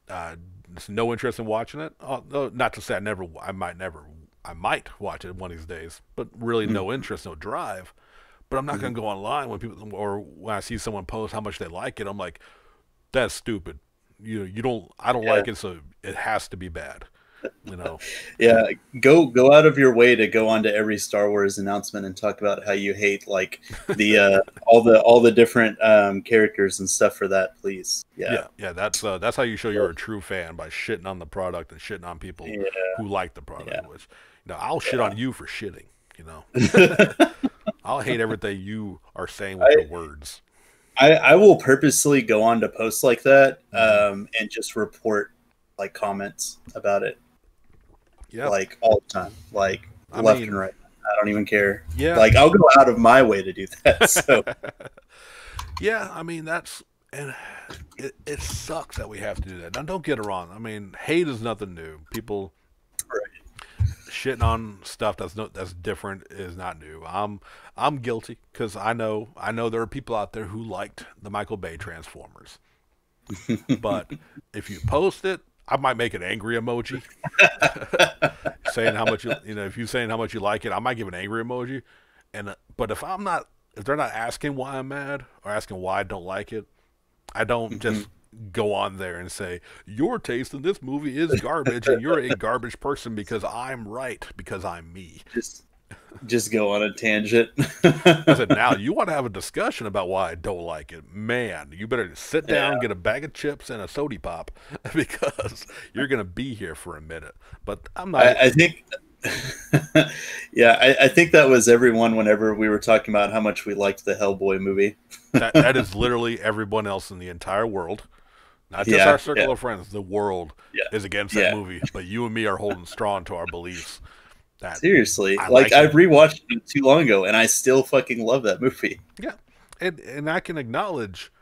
Speaker 1: Uh, there's no interest in watching it. No, not to say I might watch it one of these days, but really no
Speaker 2: Mhm.
Speaker 1: interest, no drive. But I'm not
Speaker 2: Mhm.
Speaker 1: gonna go online when people or when I see someone post how much they like it. I'm like, that's stupid. You don't. I don't
Speaker 2: Yeah.
Speaker 1: like it, so it has to be bad. You know.
Speaker 2: Yeah, go out of your way to go onto every Star Wars announcement and talk about how you hate like the all the different characters and stuff for that, please. Yeah.
Speaker 1: Yeah, yeah. That's how you show you're a true fan, by shitting on the product and shitting on people
Speaker 2: Yeah.
Speaker 1: who like the product.
Speaker 2: Yeah.
Speaker 1: Which, I'll shit
Speaker 2: Yeah.
Speaker 1: on you for shitting. You know, I'll hate everything you are saying with your
Speaker 2: I,
Speaker 1: words.
Speaker 2: I will purposely go on to posts like that
Speaker 1: Hmm.
Speaker 2: and just report like comments about it
Speaker 1: Yeah,
Speaker 2: like all the time, like
Speaker 1: I
Speaker 2: left and
Speaker 1: mean,
Speaker 2: right. I don't even care.
Speaker 1: yeah,
Speaker 2: Like I'll go out of my way to do that. So
Speaker 1: yeah. I mean, and it sucks that we have to do that. Now, don't get it wrong. I mean, hate is nothing new. People
Speaker 2: right.
Speaker 1: shitting on stuff that's different is not new. I'm guilty because I know there are people out there who liked the Michael Bay Transformers. But if you post it, I might make an angry emoji saying how much if you saying how much you like it, I might give an angry emoji. And but if they're not asking why I'm mad or asking why I don't like it, I don't
Speaker 2: Mhm.
Speaker 1: just go on there and say your taste in this movie is garbage and you're a garbage person because I'm right because I'm me.
Speaker 2: just just go on a tangent.
Speaker 1: I said, now you want to have a discussion about why I don't like it. Man, you better sit
Speaker 2: Yeah,
Speaker 1: down, get a bag of chips and a sody pop because you're going to be here for a minute. But I'm not.
Speaker 2: I think. Yeah, I think that was everyone whenever we were talking about how much we liked the Hellboy movie.
Speaker 1: That is literally everyone else in the entire world, not just our
Speaker 2: Yeah, yeah,
Speaker 1: circle of friends. The world
Speaker 2: yeah,
Speaker 1: is against that
Speaker 2: yeah.
Speaker 1: movie, but you and me are holding strong to our beliefs that
Speaker 2: Seriously,
Speaker 1: I
Speaker 2: like
Speaker 1: liked
Speaker 2: I
Speaker 1: it.
Speaker 2: rewatched it too long ago, and I still fucking love that movie.
Speaker 1: Yeah, and I can acknowledge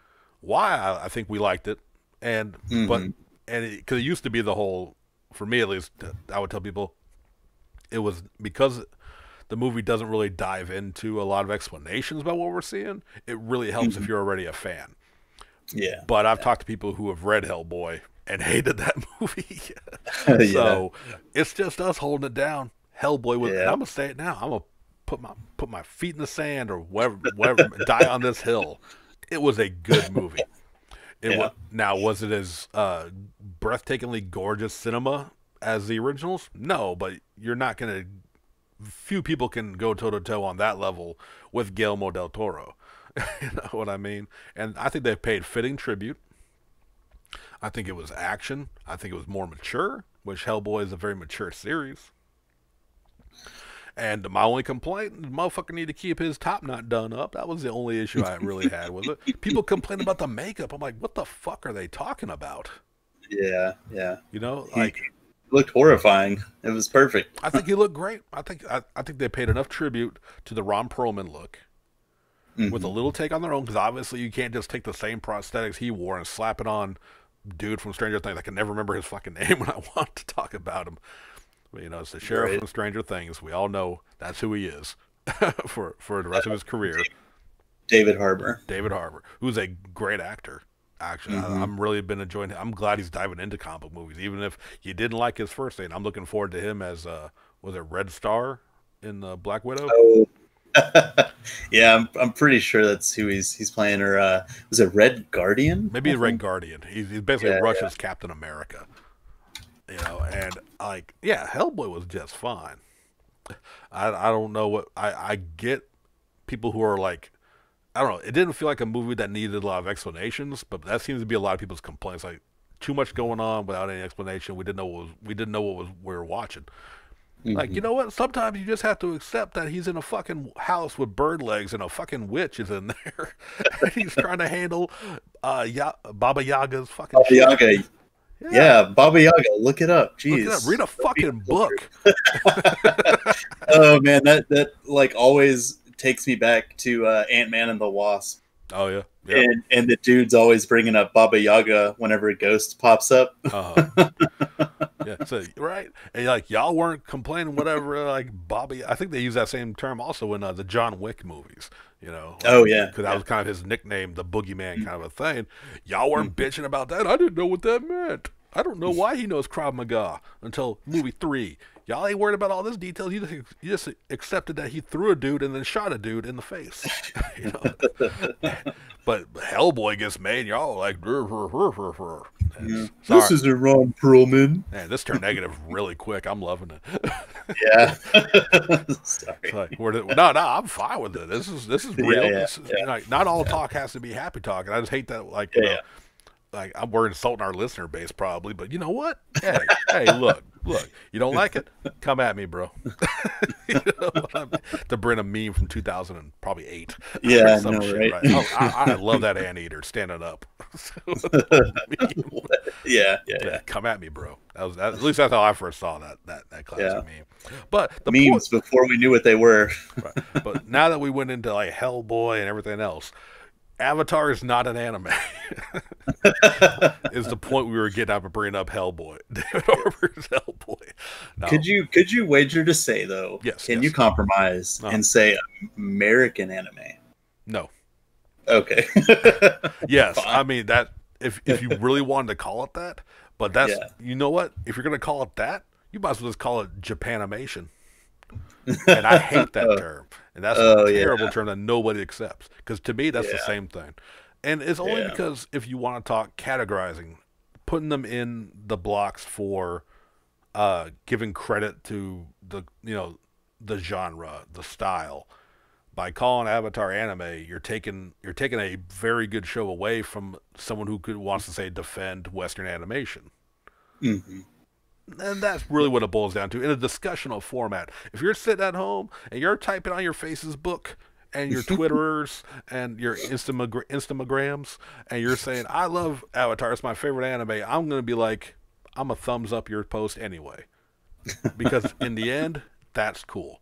Speaker 1: why I think we liked it, and but
Speaker 2: Hmm.
Speaker 1: and because it used to be the whole, for me at least, I would tell people it was because the movie doesn't really dive into a lot of explanations about what we're seeing. It really helps if
Speaker 2: Hmm.
Speaker 1: you're already a fan.
Speaker 2: Yeah,
Speaker 1: But I've
Speaker 2: yeah,
Speaker 1: talked to people who have read Hellboy and hated that movie.
Speaker 2: yeah,
Speaker 1: So it's just us holding it down. Hellboy was, and
Speaker 2: yeah,
Speaker 1: I'm gonna say it now. I'm gonna put my feet in the sand or whatever, die on this hill. It was a good movie.
Speaker 2: yeah.
Speaker 1: Was it as breathtakingly gorgeous cinema as the originals? No, but you're not gonna. Few people can go toe to toe on that level with Guillermo del Toro. You know what I mean? And I think they've paid fitting tribute. I think it was action. I think it was more mature, which Hellboy is a very mature series. And my only complaint, the motherfucker need to keep his top knot done up. That was the only issue I really had with it. People complain about the makeup. I'm like, what the fuck are they talking about?
Speaker 2: Yeah, yeah. He
Speaker 1: Like,
Speaker 2: looked horrifying. It was perfect.
Speaker 1: I think he looked great. I think they paid enough tribute to the Ron Perlman look with a
Speaker 2: Hmm.
Speaker 1: little take on their own, because obviously you can't just take the same prosthetics he wore and slap it on dude from Stranger Things. I can never remember his fucking name when I want to talk about him. But, it's the sheriff
Speaker 2: Right.
Speaker 1: from Stranger Things. We all know that's who he is for the rest of his career.
Speaker 2: David Harbour.
Speaker 1: David Harbour, who's a great actor. Actually,
Speaker 2: Hmm.
Speaker 1: I'm really been enjoying him. I'm glad he's diving into comic book movies, even if you didn't like his first thing. I'm looking forward to him as was it Red Star in Black Widow?
Speaker 2: Oh, yeah. I'm pretty sure that's who he's playing. Or was it Red Guardian?
Speaker 1: Maybe
Speaker 2: I
Speaker 1: the Red
Speaker 2: think.
Speaker 1: Guardian. He's basically
Speaker 2: Yeah,
Speaker 1: Russia's Captain America. And like, yeah, Hellboy was just fine. I don't know what I get people who are like, I don't know. It didn't feel like a movie that needed a lot of explanations, but that seems to be a lot of people's complaints. Like, too much going on without any explanation. We didn't know what was we were watching.
Speaker 2: yeah.
Speaker 1: Like,
Speaker 2: Hmm.
Speaker 1: you know what? Sometimes you just have to accept that he's in a fucking house with bird legs and a fucking witch is in there, and he's trying to handle Baba Yaga's fucking
Speaker 2: Baba
Speaker 1: shit.
Speaker 2: Yaga.
Speaker 1: Yeah,
Speaker 2: Yeah, Baba Yaga. Look it up.
Speaker 1: look it up. Read
Speaker 2: Jeez.
Speaker 1: a fucking book.
Speaker 2: Oh man, that like always takes me back to Ant Man and the Wasp.
Speaker 1: Oh yeah, yep.
Speaker 2: and the dude's always bringing up Baba Yaga whenever a ghost pops up.
Speaker 1: Uh yeah. So right, and like y'all weren't complaining, whatever. Like Bobby, I think they use that same term also in the John Wick movies. You know, like
Speaker 2: Oh yeah,
Speaker 1: because that
Speaker 2: yeah.
Speaker 1: was kind of his nickname, the Boogeyman kind of a thing. Y'all weren't
Speaker 2: Mhm.
Speaker 1: bitching about that. I didn't know what that meant. I don't know why he knows Krav Maga until movie 3. Y'all ain't worried about all this details. You just accepted that he threw a dude and then shot a dude in the face. you know, but Hellboy gets made. Y'all are like, "Rrr, rrr, rrr, rrr, rrr."
Speaker 2: Yeah. This
Speaker 1: Sorry,
Speaker 2: is a Ron Perlman.
Speaker 1: man. This turned negative really quick. I'm loving it.
Speaker 2: Yeah.
Speaker 1: It's
Speaker 2: Sorry.
Speaker 1: like, no, I'm fine with it. This is
Speaker 2: Yeah,
Speaker 1: real.
Speaker 2: yeah,
Speaker 1: This is,
Speaker 2: yeah,
Speaker 1: like, not all
Speaker 2: yeah,
Speaker 1: talk has to be happy talk, and I just hate that. Like,
Speaker 2: yeah,
Speaker 1: like we're insulting our listener base probably, but you know what? Hey, look. You don't like it? Come at me, bro. you know what I mean? To bring a meme from 2000 and probably 8 or
Speaker 2: yeah. I
Speaker 1: some
Speaker 2: know,
Speaker 1: shit,
Speaker 2: right?
Speaker 1: right? Oh, I love that anteater standing up. The whole meme.
Speaker 2: Yeah, yeah,
Speaker 1: Yeah,
Speaker 2: yeah,
Speaker 1: come at me, bro. At least that's how I first saw that classic
Speaker 2: yeah.
Speaker 1: meme. But the point,
Speaker 2: Memes before we knew what they were.
Speaker 1: right? But now that we went into like Hellboy and everything else, Avatar is not an anime. Is the point we were getting up and bringing up Hellboy, David Harbour's Hellboy. No,
Speaker 2: Could you wager to say though?
Speaker 1: yes,
Speaker 2: Can you
Speaker 1: yes,
Speaker 2: compromise
Speaker 1: uh,
Speaker 2: and say American anime?
Speaker 1: no,
Speaker 2: Okay.
Speaker 1: yes.
Speaker 2: Fine.
Speaker 1: I mean that if you really wanted to call it that, but that's
Speaker 2: Yeah.
Speaker 1: you know what? If you're gonna call it that, you might as well just call it Japanimation. And I hate that
Speaker 2: Oh,
Speaker 1: term, and that's a
Speaker 2: oh yeah,
Speaker 1: terrible term that nobody accepts. Because to me, that's the
Speaker 2: yeah,
Speaker 1: same thing, and it's only
Speaker 2: yeah.
Speaker 1: because if you want to talk categorizing, putting them in the blocks for giving credit to the genre, the style. By calling Avatar anime, you're taking a very good show away from someone who could wants to say defend Western animation.
Speaker 2: Hmm.
Speaker 1: And that's really what it boils down to in a discussional format. If you're sitting at home and you're typing on your Facebook and your Twitterers and your Instagrams and you're saying, I love Avatar, it's my favorite anime, I'm going to be like, I'm a thumbs up your post anyway. Because in the end, that's cool.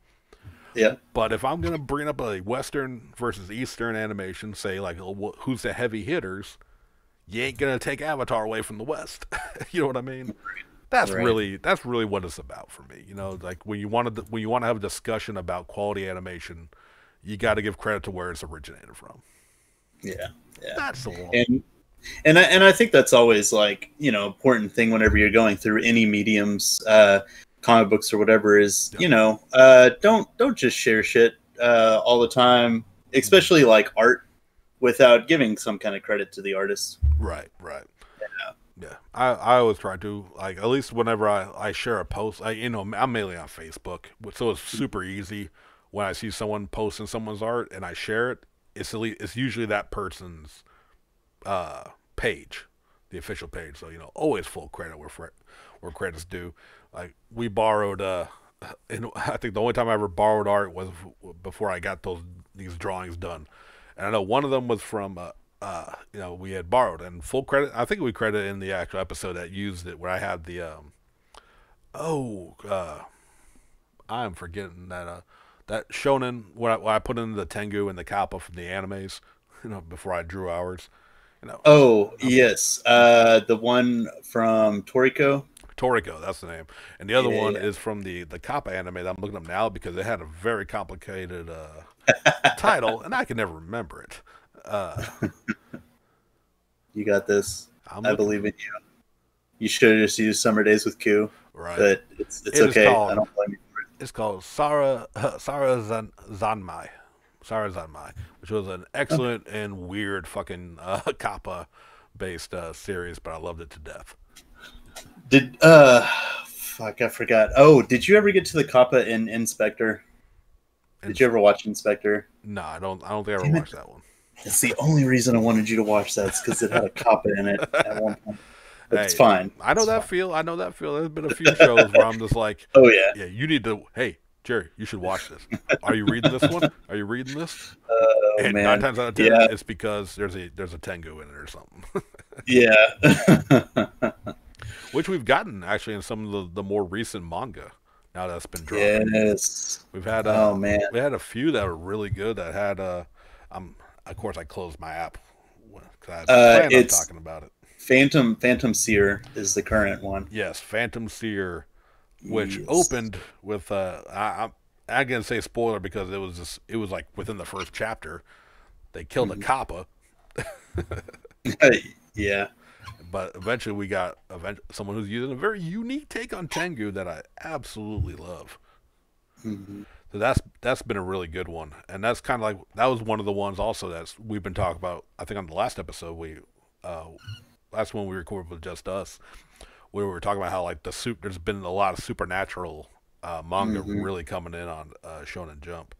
Speaker 2: Yeah.
Speaker 1: But if I'm going to bring up a Western versus Eastern animation, say, like, who's the heavy hitters, you ain't going to take Avatar away from the West. You know what I mean? That's
Speaker 2: Right.
Speaker 1: really what it's about for me. You know, like when you want to have a discussion about quality animation, you got to give credit to where it's originated from.
Speaker 2: Yeah. Yeah.
Speaker 1: That's all.
Speaker 2: And I think that's always like important thing whenever you're going through any mediums, comic books or whatever is
Speaker 1: Yep.
Speaker 2: don't just share shit all the time, especially like art, without giving some kind of credit to the artist.
Speaker 1: Right, right. Yeah, I always try to like at least whenever I share a post, I'm mainly on Facebook, so it's super easy when I see someone posting someone's art and I share it. It's usually that person's page, the official page. So always full credit where credit's due. Like we borrowed, and I think the only time I ever borrowed art was before I got these drawings done, and I know one of them was from we had borrowed and full credit. I think we credited in the actual episode that used it where I had the oh I'm forgetting that shonen when I put in the Tengu and the Kappa from the animes, before I drew ours. You know,
Speaker 2: Oh
Speaker 1: I'm
Speaker 2: yes, the one from Toriko.
Speaker 1: Toriko, that's the name, and the other
Speaker 2: Yeah,
Speaker 1: one
Speaker 2: yeah.
Speaker 1: is from the Kappa anime that I'm looking up now because it had a very complicated title and I can never remember it. Uh,
Speaker 2: You got this.
Speaker 1: I'm
Speaker 2: I
Speaker 1: looking
Speaker 2: believe in you. You should have just used Summer Days with Q,
Speaker 1: right.
Speaker 2: but it's
Speaker 1: It is
Speaker 2: okay. I
Speaker 1: called
Speaker 2: don't blame you for it.
Speaker 1: It's called Zanmai, Sarah Zanmai, which was an
Speaker 2: Okay.
Speaker 1: excellent and weird fucking Kappa based series, but I loved it to death.
Speaker 2: Did fuck, I forgot. Oh, did you ever get to the Kappa in Inspector?
Speaker 1: And
Speaker 2: Did you ever watch Inspector?
Speaker 1: no, I don't think I ever
Speaker 2: Damn it!
Speaker 1: watched that one.
Speaker 2: It's the only reason I wanted you to watch that. It's because it had a Kappa in it at one point. But it's
Speaker 1: Hey,
Speaker 2: fine.
Speaker 1: I know
Speaker 2: It's
Speaker 1: that
Speaker 2: fine.
Speaker 1: feel. I know that feel. There's been a few shows where I'm just like,
Speaker 2: Oh yeah.
Speaker 1: yeah, you need to. Hey, Jerry, you should watch this. Are you reading this one? Are you reading this?
Speaker 2: Oh
Speaker 1: And nine
Speaker 2: man.
Speaker 1: times out of 10,
Speaker 2: Yeah.
Speaker 1: it's because there's a Tengu in it or something,
Speaker 2: Yeah.
Speaker 1: which we've gotten actually in some of the more recent manga. Now that's been dropping.
Speaker 2: Yes.
Speaker 1: We've had
Speaker 2: Oh man.
Speaker 1: we had a few that were really good that had of course, I closed my app because I planned on
Speaker 2: It's
Speaker 1: talking about it.
Speaker 2: Phantom Seer is the current one.
Speaker 1: Yes, Phantom Seer, which
Speaker 2: Yes.
Speaker 1: opened with I can say spoiler because it was like within the first chapter they killed a
Speaker 2: Mhm.
Speaker 1: kappa,
Speaker 2: Yeah.
Speaker 1: but eventually we got someone who's using a very unique take on Tengu that I absolutely love.
Speaker 2: Mhm.
Speaker 1: So that's been a really good one, and that's kind of like that was one of the ones also that's we've been talking about. I think on the last episode uh, last one we recorded with just us, we were talking about how like there's been a lot of supernatural manga
Speaker 2: Mhm.
Speaker 1: really coming in on Shonen Jump.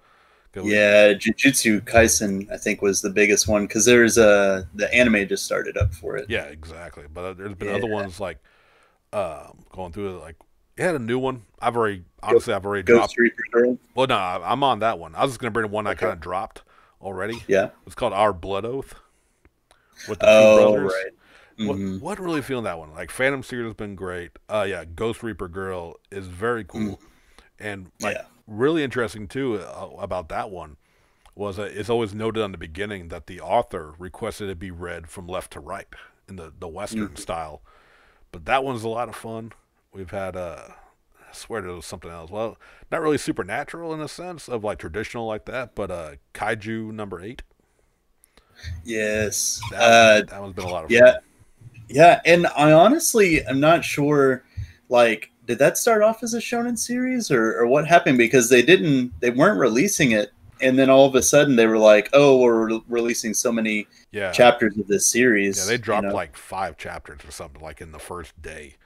Speaker 1: 'Cause
Speaker 2: Yeah, Jujutsu Kaisen I think was the biggest one because there's the anime just started up for it.
Speaker 1: yeah, exactly. But there's been
Speaker 2: Yeah,
Speaker 1: other ones like going through it. Like it had a new one.
Speaker 2: Go-
Speaker 1: I've already
Speaker 2: Ghost
Speaker 1: dropped.
Speaker 2: Reaper Girl.
Speaker 1: Well, no, I'm on that one. I was just gonna bring one I
Speaker 2: Okay.
Speaker 1: kind of dropped already.
Speaker 2: Yeah.
Speaker 1: It's called Our Blood Oath with the two
Speaker 2: Oh,
Speaker 1: brothers.
Speaker 2: right. Hmm.
Speaker 1: What really feeling that one? Like Phantom Series has been great. Yeah, Ghost Reaper Girl is very
Speaker 2: Mm.
Speaker 1: cool, and like
Speaker 2: Yeah.
Speaker 1: really interesting too about that one was that it's always noted on the beginning that the author requested it be read from left to right in the Western
Speaker 2: Mhm.
Speaker 1: style. But that one's a lot of fun. We've had I swear there was something else. Well, not really supernatural in a sense of like traditional like that, but Kaiju number 8.
Speaker 2: Yes.
Speaker 1: That one's been a lot of
Speaker 2: Yeah.
Speaker 1: fun.
Speaker 2: Yeah. And I honestly am not sure. Like, did that start off as a shonen series or what happened? Because they weren't releasing it, and then all of a sudden they were like, "Oh, we're releasing so many
Speaker 1: Yeah,
Speaker 2: chapters of this
Speaker 1: yeah, they
Speaker 2: series." You
Speaker 1: dropped
Speaker 2: know?
Speaker 1: like 5 chapters or something like in the first day.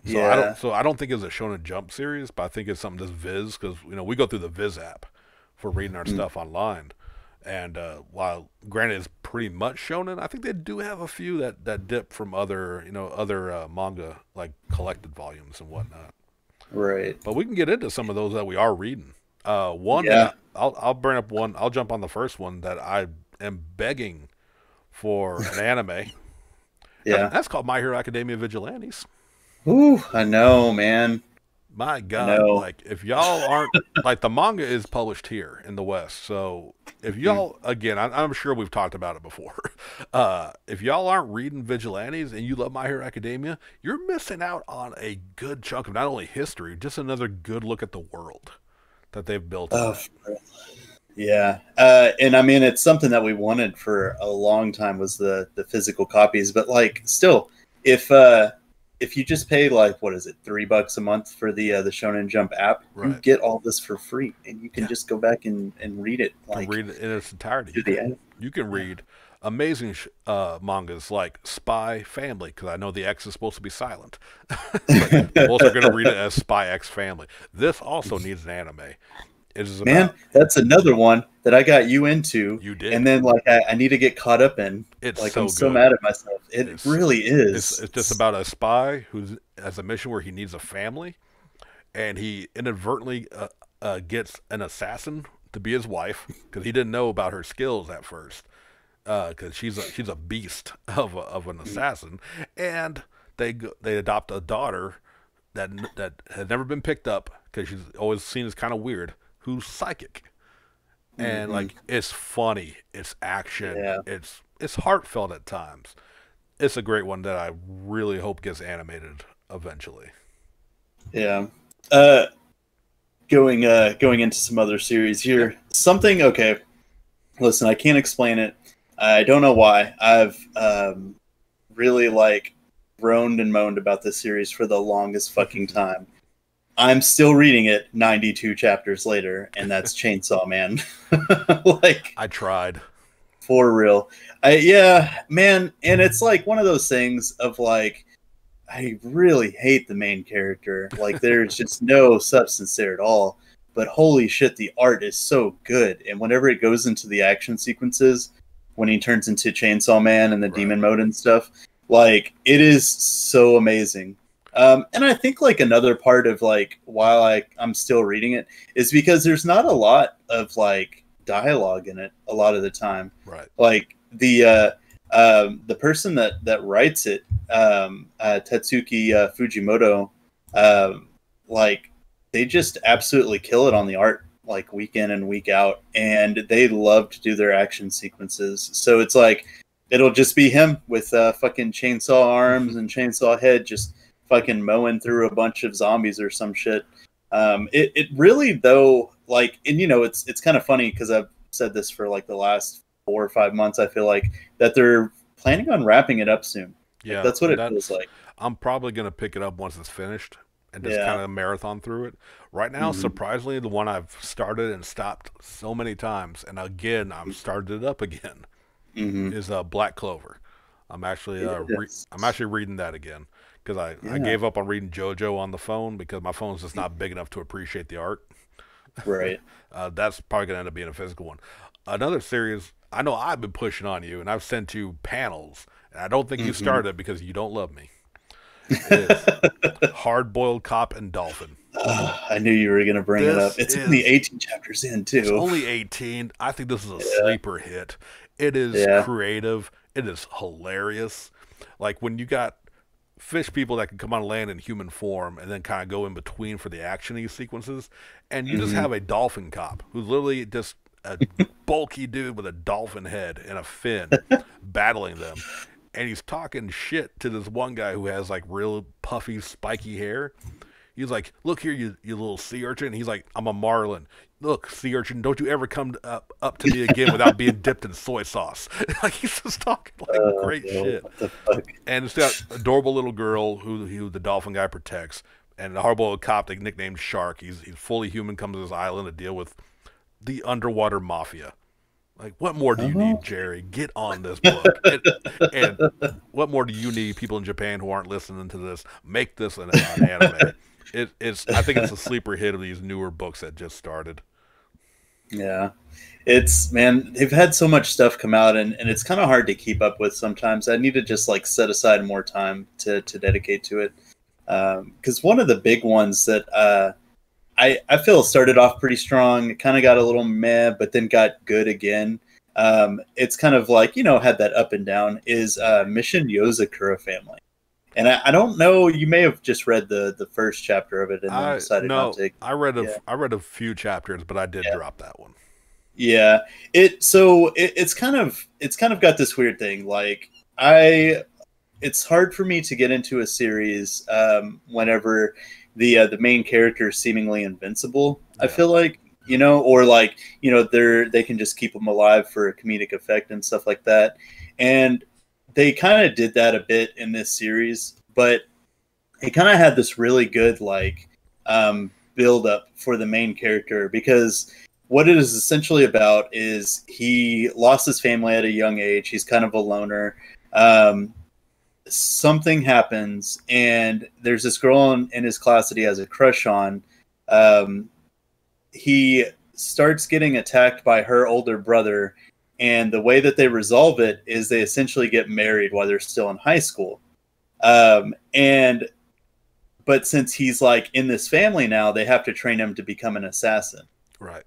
Speaker 2: Yeah.
Speaker 1: So I don't think it's a Shonen Jump series, but I think it's something that's Viz because we go through the Viz app for reading our
Speaker 2: Mm.
Speaker 1: stuff online. And while granted it's pretty much shonen, I think they do have a few that dip from other manga like collected volumes and whatnot.
Speaker 2: Right.
Speaker 1: But we can get into some of those that we are reading. One that
Speaker 2: Yeah.
Speaker 1: I'll bring up one. I'll jump on the first one that I am begging for an anime, and
Speaker 2: Yeah.
Speaker 1: that's called My Hero Academia Vigilantes.
Speaker 2: Ooh, I know, man.
Speaker 1: My
Speaker 2: I
Speaker 1: God,
Speaker 2: know.
Speaker 1: like if y'all aren't like the manga is published here in the West, so if
Speaker 2: Mm.
Speaker 1: y'all again, I'm sure we've talked about it before. If y'all aren't reading Vigilantes and you love My Hero Academia, you're missing out on a good chunk of not only history, just another good look at the world that they've built in
Speaker 2: Oh,
Speaker 1: that.
Speaker 2: yeah. And I mean, it's something that we wanted for a long time was the physical copies, but like still, if if you just pay like what is it, $3 a month for the Shonen Jump app, you
Speaker 1: Right?
Speaker 2: get all this for free, and you can
Speaker 1: Yeah,
Speaker 2: just go back and read it
Speaker 1: you can
Speaker 2: like
Speaker 1: read it in its entirety.
Speaker 2: to the end.
Speaker 1: You can
Speaker 2: Yeah.
Speaker 1: read amazing mangas like Spy Family because I know the X is supposed to be silent, but most are going to read it as Spy X Family. This also needs an anime. It is
Speaker 2: Man,
Speaker 1: about
Speaker 2: that's another one that I got you into,
Speaker 1: you
Speaker 2: and
Speaker 1: did.
Speaker 2: then like I need to get caught up in.
Speaker 1: It's
Speaker 2: Like I'm
Speaker 1: so
Speaker 2: so
Speaker 1: good.
Speaker 2: mad at myself. It
Speaker 1: It's
Speaker 2: really
Speaker 1: it's
Speaker 2: is.
Speaker 1: just about a spy who has a mission where he needs a family, and he inadvertently gets an assassin to be his wife because he didn't know about her skills at first because she's a beast of an assassin, and they adopt a daughter that had never been picked up because she's always seen as kind of weird, who's psychic, and
Speaker 2: Hmm.
Speaker 1: like it's funny, it's action,
Speaker 2: Yeah.
Speaker 1: it's heartfelt at times. It's a great one that I really hope gets animated eventually.
Speaker 2: Yeah. Going into some other series
Speaker 1: Yeah,
Speaker 2: here. Something okay. Listen, I can't explain it. I don't know why. I've really like groaned and moaned about this series for the longest fucking time. I'm still reading it 92 chapters later, and that's Chainsaw Man. Like
Speaker 1: I tried.
Speaker 2: for real. Yeah, man, and it's like one of those things of like I really hate the main character. Like there's just no substance there at all. But holy shit, the art is so good. And whenever it goes into the action sequences, when he turns into Chainsaw Man and the
Speaker 1: Right.
Speaker 2: demon mode and stuff, like it is so amazing. And I think like another part of like while I'm still reading it is because there's not a lot of like dialogue in it a lot of the time.
Speaker 1: Right.
Speaker 2: Like the person that writes it, Tetsuki Fujimoto, um, like they just absolutely kill it on the art. like week in and week out, and they love to do their action sequences. So it's like it'll just be him with fucking chainsaw arms and chainsaw head, just fucking mowing through a bunch of zombies or some shit. It really though, like, and you know, it's kind of funny because I've said this for like the last 4 or 5 months. I feel like that they're planning on wrapping it up soon.
Speaker 1: Yeah,
Speaker 2: That's what it feels like.
Speaker 1: I'm probably gonna pick it up once it's finished and just
Speaker 2: Yeah.
Speaker 1: kind of marathon through it. Right now,
Speaker 2: Mhm.
Speaker 1: surprisingly, the one I've started and stopped so many times, and again I've started it up again,
Speaker 2: Mhm.
Speaker 1: is Black Clover.
Speaker 2: Yes.
Speaker 1: I'm actually reading that again because I
Speaker 2: Yeah.
Speaker 1: gave up on reading JoJo on the phone because my phone's just not big enough to appreciate the art.
Speaker 2: Right.
Speaker 1: That's probably gonna end up being a physical one. Another series I know I've been pushing on you, and I've sent you panels, and I don't think you
Speaker 2: Mhm.
Speaker 1: started it because you don't love me. It is Hard Boiled Cop and Dolphin.
Speaker 2: I knew you were going to bring it up.
Speaker 1: This
Speaker 2: It's only
Speaker 1: is
Speaker 2: 18 chapters in,
Speaker 1: It's
Speaker 2: too.
Speaker 1: only 18. I think this is a
Speaker 2: Yeah.
Speaker 1: sleeper hit. It is
Speaker 2: Yeah.
Speaker 1: creative. It is hilarious. Like when you got fish people that can come on land in human form and then kind of go in between for the actiony sequences, and you just
Speaker 2: Hmm.
Speaker 1: have a dolphin cop who's literally just a bulky dude with a dolphin head and a fin battling them. And he's talking shit to this one guy who has like real puffy, spiky hair. He's like, "Look here, you little sea urchin." And he's like, "I'm a marlin. Look, sea urchin, don't you ever come up to me again without being dipped in soy sauce." Like he's just talking like great
Speaker 2: Yo,
Speaker 1: shit.
Speaker 2: what the fuck?
Speaker 1: And it's got adorable little girl who the dolphin guy protects, and the hardboiled cop they nicknamed Shark. He's fully human, comes to this island to deal with the underwater mafia. Like, what more do you
Speaker 2: Uh-huh.
Speaker 1: need, Jerry? Get on this book. And what more do you need, people in Japan who aren't listening to this? Make this an anime. It's I think it's a sleeper hit of these newer books that just started.
Speaker 2: Yeah. It's, man, they've had so much stuff come out, and it's kind of hard to keep up with sometimes. I need to just like set aside more time to dedicate to it. Because one of the big ones that I feel started off pretty strong, kind of got a little meh, but then got good again. It's kind of like, had that up and down, is Mission Yozakura Family. And I don't know, you may have just read the first chapter of it and then
Speaker 1: I
Speaker 2: decided not
Speaker 1: no,
Speaker 2: to. Yeah.
Speaker 1: I read a few chapters, but I did
Speaker 2: Yeah.
Speaker 1: drop that one.
Speaker 2: Yeah, it's kind of got this weird thing. Like it's hard for me to get into a series whenever the main character is seemingly invincible. I
Speaker 1: Yeah.
Speaker 2: feel like, or like, they can just keep them alive for a comedic effect and stuff like that. And they kind of did that a bit in this series, but it kind of had this really good like build up for the main character, because what it is essentially about is he lost his family at a young age. He's kind of a loner. Um, Something happens, and there's this girl in his class that he has a crush on. Um, he starts getting attacked by her older brother, and the way that they resolve it is they essentially get married while they're still in high school. And but since he's like in this family now, they have to train him to become an assassin.
Speaker 1: Right.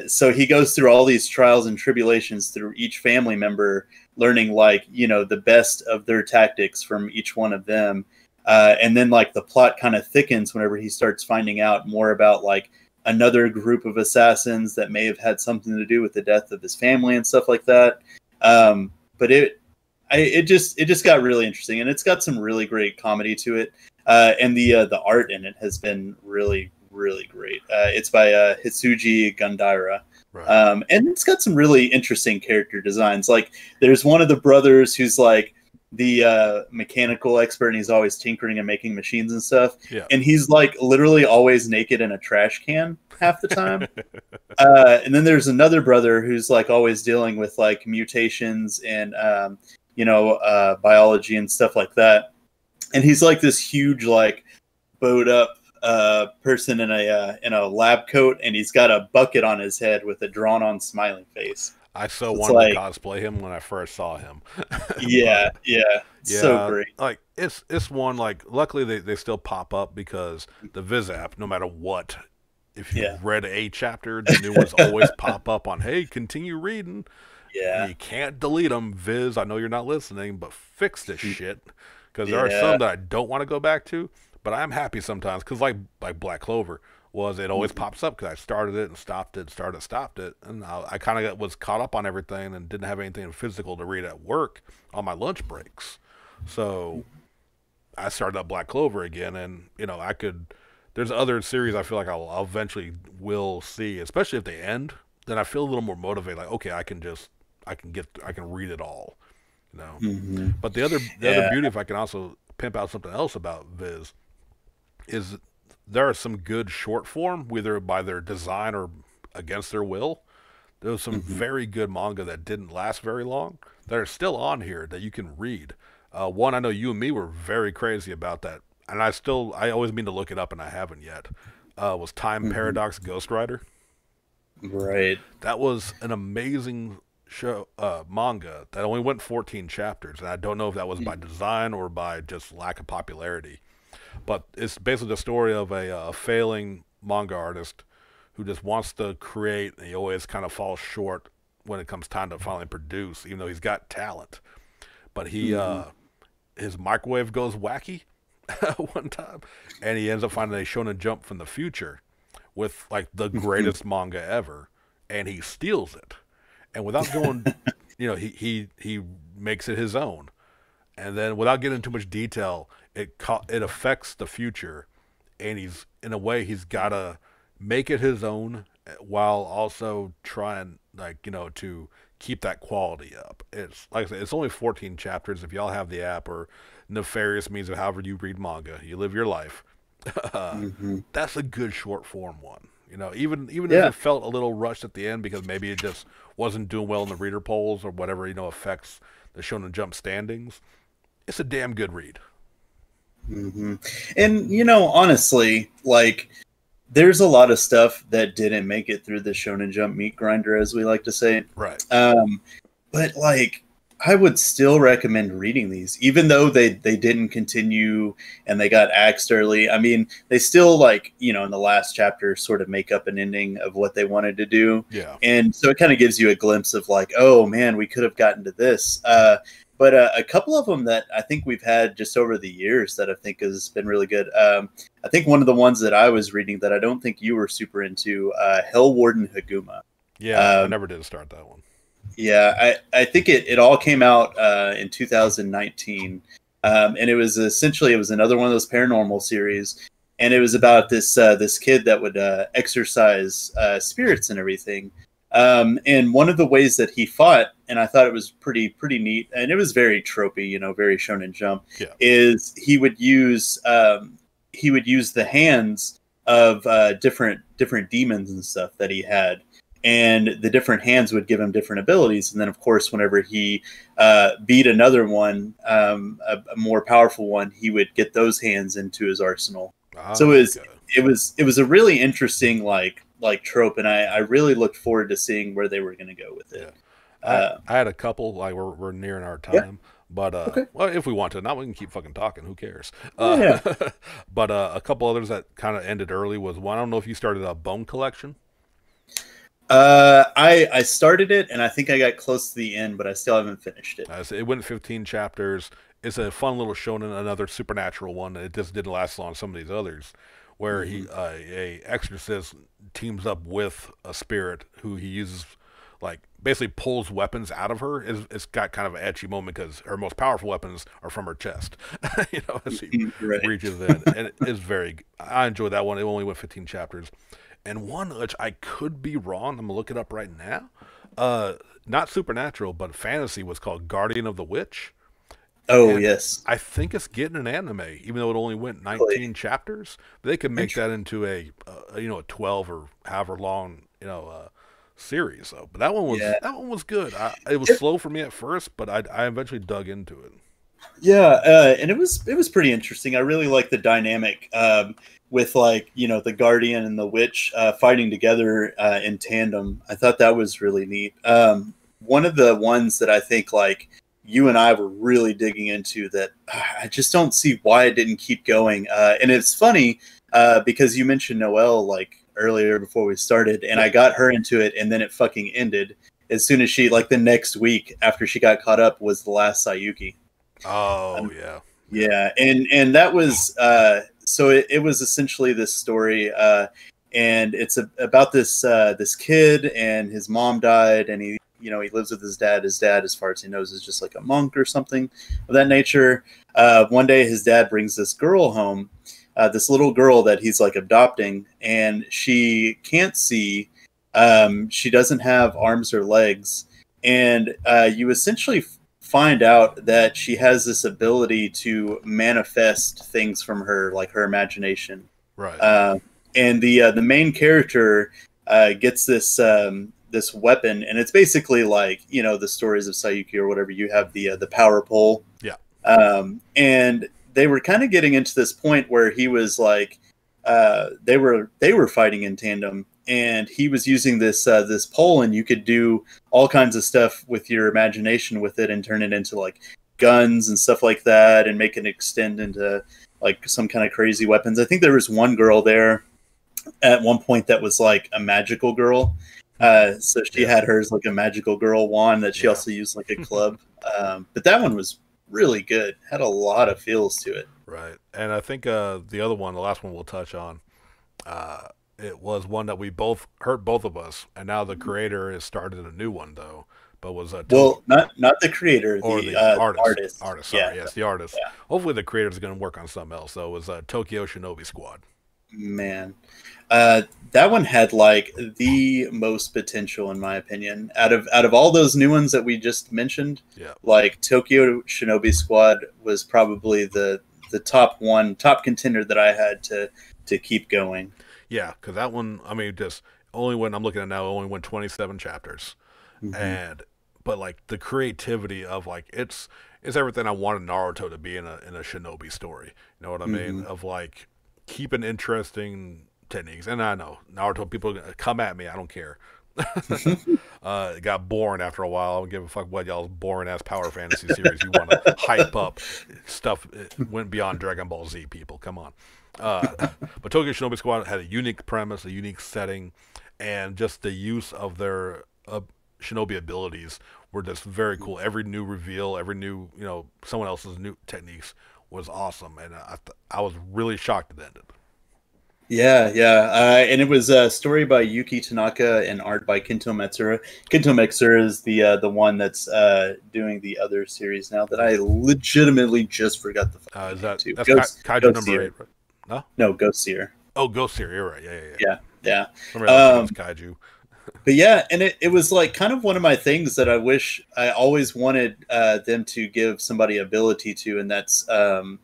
Speaker 2: So he goes through all these trials and tribulations through each family member, learning like the best of their tactics from each one of them, and then like the plot kind of thickens whenever he starts finding out more about like another group of assassins that may have had something to do with the death of his family and stuff like that. But it just got really interesting, and it's got some really great comedy to it, and the art in it has been really really great. It's by Hitsuji Gundira.
Speaker 1: Right.
Speaker 2: And it's got some really interesting character designs. Like there's one of the brothers who's like the mechanical expert, and he's always tinkering and making machines and stuff.
Speaker 1: Yeah.
Speaker 2: And he's like literally always naked in a trash can half the time. And then there's another brother who's like always dealing with like mutations and biology and stuff like that. And he's like this huge like bowed up person in a lab coat, and he's got a bucket on his head with a drawn on smiling face.
Speaker 1: I so
Speaker 2: It's
Speaker 1: wanted
Speaker 2: like,
Speaker 1: to cosplay him when I first saw him.
Speaker 2: yeah, yeah, so
Speaker 1: Yeah,
Speaker 2: great.
Speaker 1: like it's one like luckily they still pop up because the Viz app, no matter what, if you
Speaker 2: Yeah.
Speaker 1: read a chapter, the new ones always pop up on, hey, continue reading.
Speaker 2: Yeah,
Speaker 1: You can't delete them. Viz, I know you're not listening, but fix this shit because there are
Speaker 2: Yeah.
Speaker 1: some that I don't want to go back to, but I'm happy sometimes because like Black Clover, was it always pops up because I started it and stopped it, started, stopped it, and I kind of was caught up on everything and didn't have anything physical to read at work on my lunch breaks. So I started up Black Clover again, and I could. There's other series I feel like I'll eventually will see, especially if they end. Then I feel a little more motivated. Like, okay, I can read it all, you know.
Speaker 2: Mm-hmm.
Speaker 1: But the other beauty, if I can also pimp out something else about Viz, is there are some good short form, whether by their design or against their will. There was some very good manga that didn't last very long that are still on here that you can read. One I know you and me were very crazy about that, and I always mean to look it up and I haven't yet. Was Time Paradox Ghost Rider?
Speaker 2: Right.
Speaker 1: That was an amazing show manga that only went 14 chapters, and I don't know if that was by design or by just lack of popularity. But it's basically the story of a failing manga artist who just wants to create, and he always kind of falls short when it comes time to finally produce, even though he's got talent. But his microwave goes wacky one time, and he ends up finding a Shonen Jump from the future with like the greatest manga ever, and he steals it. And without going, he makes it his own. And then without getting into too much detail, it affects the future, and he's got to make it his own while also trying to keep that quality up. It's like I said, it's only 14 chapters. If y'all have the app or Nefarious Means of however you read manga, you live your life. That's a good short form one. Even if it felt a little rushed at the end because maybe it just wasn't doing well in the reader polls or whatever, affects the Shonen Jump standings. It's a damn good read.
Speaker 2: And honestly, like, there's a lot of stuff that didn't make it through the Shonen Jump meat grinder, as we like to say.
Speaker 1: Right.
Speaker 2: But like, I would still recommend reading these, even though they didn't continue and they got axed early. I mean, they still in the last chapter sort of make up an ending of what they wanted to do.
Speaker 1: Yeah.
Speaker 2: And so it kind of gives you a glimpse of like, oh man, we could have gotten to this. But a couple of them that I think we've had just over the years that I think has been really good. I think one of the ones that I was reading that I don't think you were super into, Hell Warden Haguma.
Speaker 1: Yeah, I never did start that one.
Speaker 2: Yeah, I think it all came out in 2019, and it was another one of those paranormal series, and it was about this kid that would exorcise spirits and everything. And one of the ways that he fought, and I thought it was pretty neat, and it was very tropey, very Shonen Jump, is he would use the hands of different demons and stuff that he had. And the different hands would give him different abilities. And then, of course, whenever he beat another one, a more powerful one, he would get those hands into his arsenal. So it was a really interesting like trope, and I really looked forward to seeing where they were going to go with it.
Speaker 1: I had a couple. Like we're nearing our time. But okay. Well, if we want to, now we can keep fucking talking. Who cares? But a couple others that kind of ended early was one. I don't know if you started a Bone Collection.
Speaker 2: I started it, and I think I got close to the end, but I still haven't finished it.
Speaker 1: So it went 15 chapters. It's a fun little shonen, another supernatural one. It just didn't last long as some of these others, where a exorcist teams up with a spirit who he uses, like, basically pulls weapons out of her. It's got kind of an etchy moment because her most powerful weapons are from her chest, as he reaches in. And I enjoyed that one. It only went 15 chapters. And one which I could be wrong, I'm going to look it up right now. Not supernatural, but fantasy, was called Guardian of the Witch.
Speaker 2: Oh, and yes.
Speaker 1: I think it's getting an anime, even though it only went 19 chapters. They could make that into a 12 or however long, series. So, but that one was good. It was slow for me at first, but I eventually dug into it.
Speaker 2: Yeah, and it was pretty interesting. I really like the dynamic with the Guardian and the Witch fighting together in tandem. I thought that was really neat. One of the ones that I think you and I were really digging into that I just don't see why it didn't keep going. And it's funny because you mentioned Noelle earlier before we started, and I got her into it, and then it fucking ended as soon as she the next week after she got caught up was The Last Sayuki.
Speaker 1: Oh
Speaker 2: yeah, and that was so it was essentially this story. and it's about this kid, and his mom died, and he lives with his dad. His dad, as far as he knows, is just like a monk or something of that nature. One day, his dad brings this girl home, this little girl that he's like adopting, and she can't see. She doesn't have arms or legs, and you essentially find out that she has this ability to manifest things from her, like her imagination.
Speaker 1: Right.
Speaker 2: And the main character gets this weapon, and it's basically like the stories of Sayuki or whatever. You have the power pole.
Speaker 1: Yeah.
Speaker 2: And they were kind of getting into this point where he was like, they were fighting in tandem, and he was using this pole, and you could do all kinds of stuff with your imagination with it, and turn it into like guns and stuff like that, and make it extend into like some kind of crazy weapons. I think there was one girl there at one point that was like a magical girl. So she had hers like a magical girl wand that she also used like a club. But that one was really good. Had a lot of feels to it.
Speaker 1: Right. And I think the other one, the last one we'll touch on, it was one that we both hurt both of us, and now the creator has started a new one though. But was
Speaker 2: well, not the creator,
Speaker 1: or
Speaker 2: the
Speaker 1: artist. Sorry,
Speaker 2: yeah,
Speaker 1: yes, the artist.
Speaker 2: Yeah.
Speaker 1: Hopefully, the creator's going to work on something else. So it was Tokyo Shinobi Squad.
Speaker 2: Man, that one had like the most potential in my opinion out of all those new ones that we just mentioned.
Speaker 1: Yeah,
Speaker 2: like Tokyo Shinobi Squad was probably the top contender that I had to keep going.
Speaker 1: Yeah, because that one, I mean, just only when I'm looking at now, only went 27 chapters, but like the creativity of like it's everything I wanted Naruto to be in a Shinobi story. You know what I mean? Of like keeping interesting techniques. And I know Naruto people come at me. I don't care. It got boring after a while. I don't give a fuck what y'all's boring ass power fantasy series you want to hype up. Stuff it went beyond Dragon Ball Z. People, come on. But Tokyo Shinobi Squad had a unique premise, a unique setting, and just the use of their shinobi abilities were just very cool. Every new reveal, every new, someone else's new techniques was awesome, and I was really shocked it ended.
Speaker 2: Yeah. And it was a story by Yuki Tanaka and art by Kento Matsura. Kento Matsura is the one that's doing the other series now that I legitimately just forgot the
Speaker 1: Is that
Speaker 2: name
Speaker 1: that's
Speaker 2: Ghost,
Speaker 1: Kaiju
Speaker 2: Ghost
Speaker 1: number
Speaker 2: Seer.
Speaker 1: 8, right?
Speaker 2: No, Ghost Seer.
Speaker 1: Oh, Ghost Seer, you're right. Yeah.
Speaker 2: Yeah.
Speaker 1: Kaiju.
Speaker 2: But yeah, and it was like kind of one of my things that I wish I always wanted them to give somebody ability to, and that's Phantom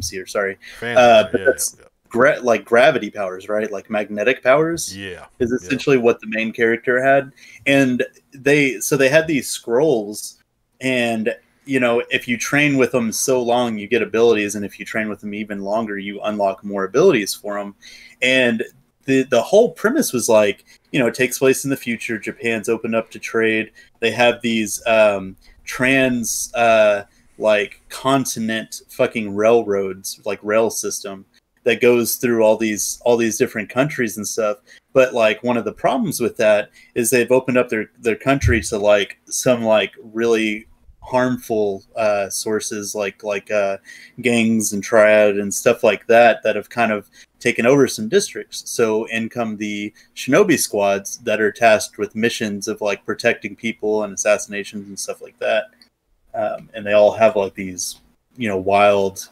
Speaker 2: Seer. Sorry, but that's like gravity powers, right? Like magnetic powers.
Speaker 1: Yeah,
Speaker 2: is essentially what the main character had, and they had these scrolls, and if you train with them so long, you get abilities, and if you train with them even longer, you unlock more abilities for them, and the whole premise was like, it takes place in the future. Japan's opened up to trade. They have these trans like continent fucking railroads, like rail system that goes through all these different countries and stuff. But like one of the problems with that is they've opened up their country to like some like really harmful sources like gangs and triad and stuff like that have kind of taken over some districts. So in come the shinobi squads that are tasked with missions of like protecting people and assassinations and stuff like that. And they all have like these, wild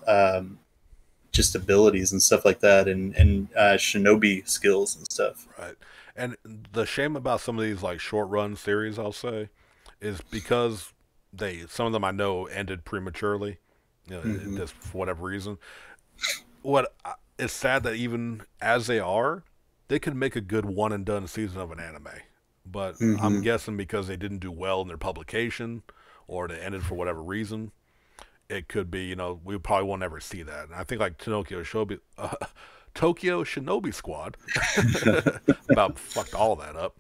Speaker 2: just abilities and stuff like that, and shinobi skills and stuff.
Speaker 1: Right. And the shame about some of these like short run series, I'll say, is because some of them I know ended prematurely, just for whatever reason. It's sad that even as they could make a good one and done season of an anime, but I'm guessing because they didn't do well in their publication or they ended for whatever reason, it could be, we probably won't ever see that. And I think like Tokyo Shinobi Squad about fucked all that up.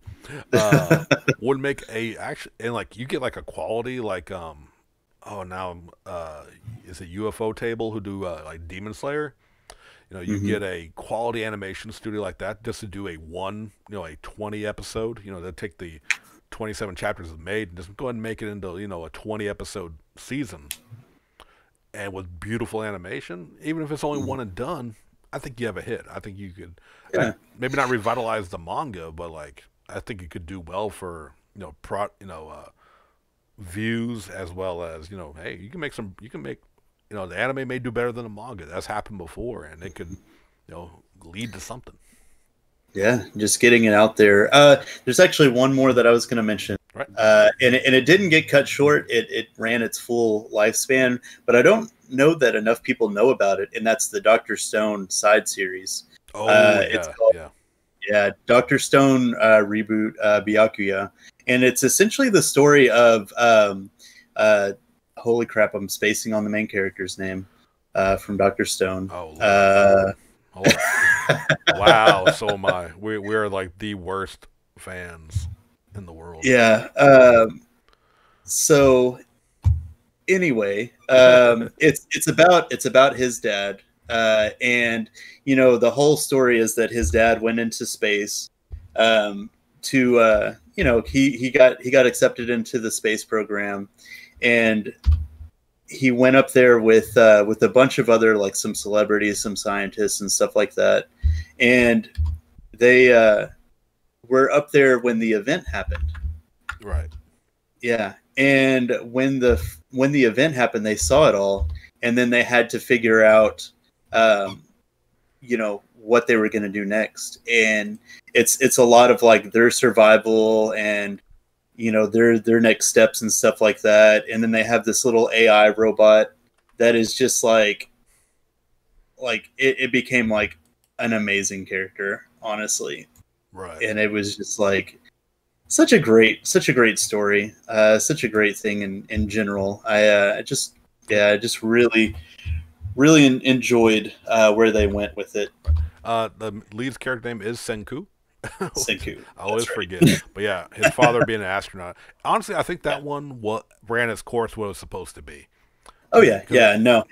Speaker 1: Would make and like you get like a quality like is it UFO Table who do like Demon Slayer? You get a quality animation studio like that just to do a 20 episode. They'll take the 27 chapters it made and just go ahead and make it into a 20 episode season, and with beautiful animation. Even if it's only one and done, I think you have a hit. I think you could
Speaker 2: Yeah.
Speaker 1: maybe not revitalize the manga, but like I think it could do well for views as well as hey, you can make some, you can make the anime may do better than the manga. That's happened before, and it could lead to something.
Speaker 2: Yeah, just getting it out there. There's actually one more that I was going to mention,
Speaker 1: Right.
Speaker 2: and it didn't get cut short. It ran its full lifespan, but I don't know that enough people know about it, and that's the Doctor Stone side series.
Speaker 1: Oh
Speaker 2: It's
Speaker 1: yeah,
Speaker 2: called,
Speaker 1: yeah.
Speaker 2: yeah, Doctor Stone reboot Byakuya, and it's essentially the story of uh, holy crap, I'm spacing on the main character's name from Doctor Stone.
Speaker 1: Oh Lord. Hold on. Wow, so am I. We're like the worst fans in the world.
Speaker 2: Yeah. So anyway, it's about his dad, and the whole story is that his dad went into space to he got accepted into the space program, and he went up there with a bunch of other, like, some celebrities, some scientists, and stuff like that, and they were up there when the event happened.
Speaker 1: Right.
Speaker 2: Yeah, and when the event happened, they saw it all, and then they had to figure out, what they were going to do next, and it's a lot of, like, their survival and their next steps and stuff like that, and then they have this little AI robot that is just it became like an amazing character, honestly,
Speaker 1: Right.
Speaker 2: and it was just like such a great story, such a great thing in general. I just really enjoyed where they went with it.
Speaker 1: The lead's character name is Senku.
Speaker 2: Senku,
Speaker 1: I always
Speaker 2: that's right.
Speaker 1: forget. But yeah, his father being an astronaut. Honestly, I think that one ran its course what it was supposed to be.
Speaker 2: Oh yeah,
Speaker 1: 'Cause
Speaker 2: yeah. No,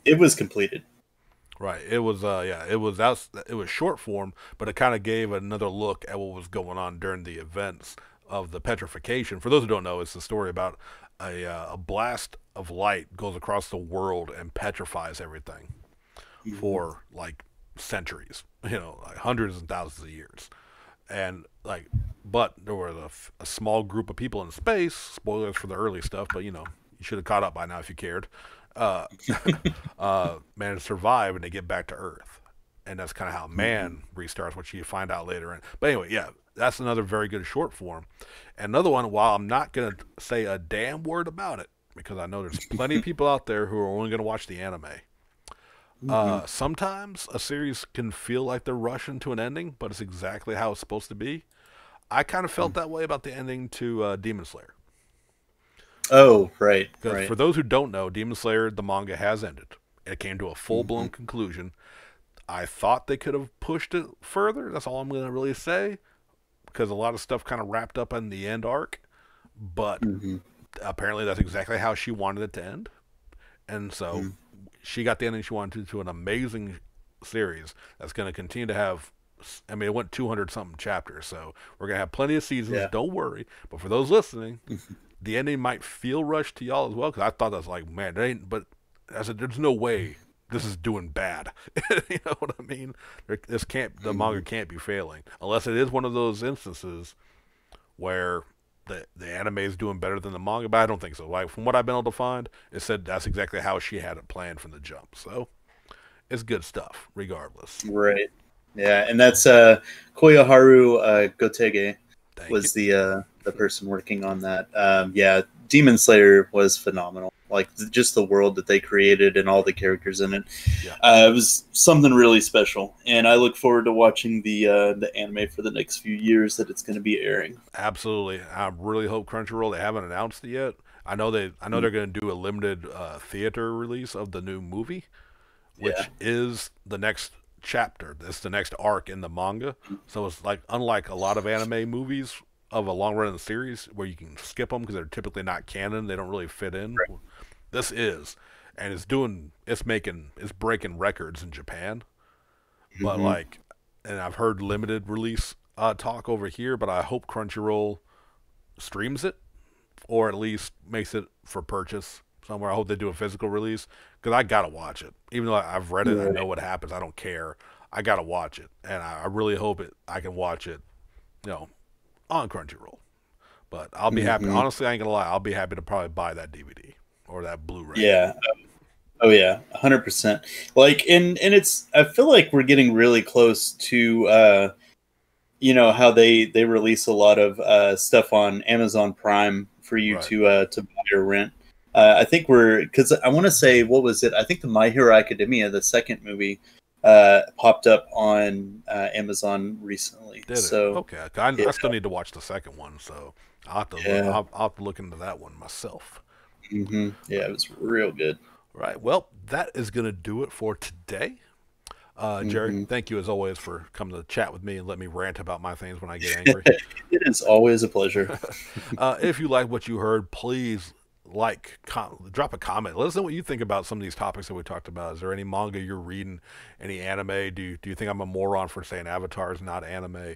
Speaker 2: it was completed.
Speaker 1: right. It was it was short form, but it kind of gave another look at what was going on during the events of the petrification. For those who don't know, it's the story about a blast of light goes across the world and petrifies everything
Speaker 2: Mhm.
Speaker 1: for like centuries, like hundreds and thousands of years. And like, but there was a small group of people in space. Spoilers for the early stuff, but you should have caught up by now if you cared. Uh, managed to survive and they get back to Earth, and that's kind of how
Speaker 2: Mhm.
Speaker 1: man restarts, which you find out later. But anyway, yeah, that's another very good short form. And another one, while I'm not gonna say a damn word about it because I know there's plenty of people out there who are only gonna watch the anime.
Speaker 2: Mhm.
Speaker 1: Sometimes a series can feel like they're rushing to an ending, but it's exactly how it's supposed to be. I kind of felt that way about the ending to Demon Slayer.
Speaker 2: Oh, right,
Speaker 1: Because
Speaker 2: right.
Speaker 1: for those who don't know, Demon Slayer, the manga has ended. It came to a full blown
Speaker 2: Mhm.
Speaker 1: conclusion. I thought they could have pushed it further. That's all I'm going to really say. Because a lot of stuff kind of wrapped up in the end arc. But
Speaker 2: Mhm.
Speaker 1: apparently that's exactly how she wanted it to end. And so
Speaker 2: Mhm.
Speaker 1: she got the ending she wanted to an amazing series that's going to continue to have. I mean, it went 200 something chapters, so we're going to have plenty of seasons.
Speaker 2: Yeah.
Speaker 1: Don't worry. But for those listening,
Speaker 2: Mhm.
Speaker 1: the ending might feel rushed to y'all as well because I thought that's like, man, it ain't. But I said, there's no way this is doing bad. You know what I mean? This can't. The manga
Speaker 2: Mhm.
Speaker 1: can't be failing unless it is one of those instances where the anime is doing better than the manga. But I don't think so. Like from what I've been able to find, it said that's exactly how she had it planned from the jump. So it's good stuff, regardless.
Speaker 2: Right. Yeah, and that's Koyoharu Gotege
Speaker 1: Thank you.
Speaker 2: was the person working on that. Yeah, Demon Slayer was phenomenal. Like, just the world that they created and all the characters in it.
Speaker 1: Yeah.
Speaker 2: It was something really special, and I look forward to watching the anime for the next few years that it's going to be airing.
Speaker 1: Absolutely. I really hope Crunchyroll. They haven't announced it yet. I know they're going to do a limited theater release of the new movie,
Speaker 2: Yeah.
Speaker 1: which is the next chapter. It's the next arc in the manga. So it's like unlike a lot of anime movies of a long running series where you can skip them because they're typically not canon. They don't really fit in.
Speaker 2: Right.
Speaker 1: This is, and it's breaking records in Japan. But
Speaker 2: Mm-hmm.
Speaker 1: like, and I've heard limited release talk over here. But I hope Crunchyroll streams it or at least makes it for purchase somewhere. I hope they do a physical release because I gotta watch it. Even though I've read it, I
Speaker 2: Right.
Speaker 1: know what happens. I don't care. I gotta watch it, and I really hope I can watch it, you know, on Crunchyroll. But I'll be happy.
Speaker 2: Hmm.
Speaker 1: Honestly, I ain't gonna lie. I'll be happy to probably buy that DVD or that Blu-ray.
Speaker 2: Yeah. Oh yeah, 100%. Like, and it's, I feel like we're getting really close to how they release a lot of stuff on Amazon Prime for you
Speaker 1: Right.
Speaker 2: to buy or rent. I think we're, because I want to say, what was it? I think the My Hero Academia, the second movie, popped up on Amazon recently.
Speaker 1: Did it?
Speaker 2: So
Speaker 1: Okay.
Speaker 2: yeah,
Speaker 1: I still need to watch the second one, so I'll have to look.
Speaker 2: yeah,
Speaker 1: I'll have to look into that one myself.
Speaker 2: yeah, it was real good.
Speaker 1: Right. Well, that is gonna do it for today. Jerry,
Speaker 2: Hmm.
Speaker 1: thank you as always for coming to chat with me and let me rant about my things when I get angry.
Speaker 2: It is always a pleasure.
Speaker 1: If you like what you heard, please drop a comment. Let us know what you think about some of these topics that we talked about. Is there any manga you're reading, any anime? Do you think I'm a moron for saying Avatar is not anime?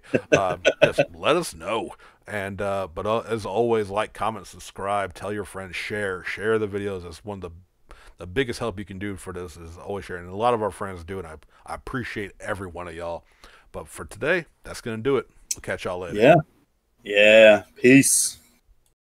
Speaker 1: Just let us know. And but as always, like, comment, subscribe, tell your friends, share the videos. That's one of the biggest help you can do for this is always sharing. And a lot of our friends do, and I appreciate every one of y'all. But for today, that's gonna do it. We'll catch y'all later.
Speaker 2: Yeah, yeah. Peace.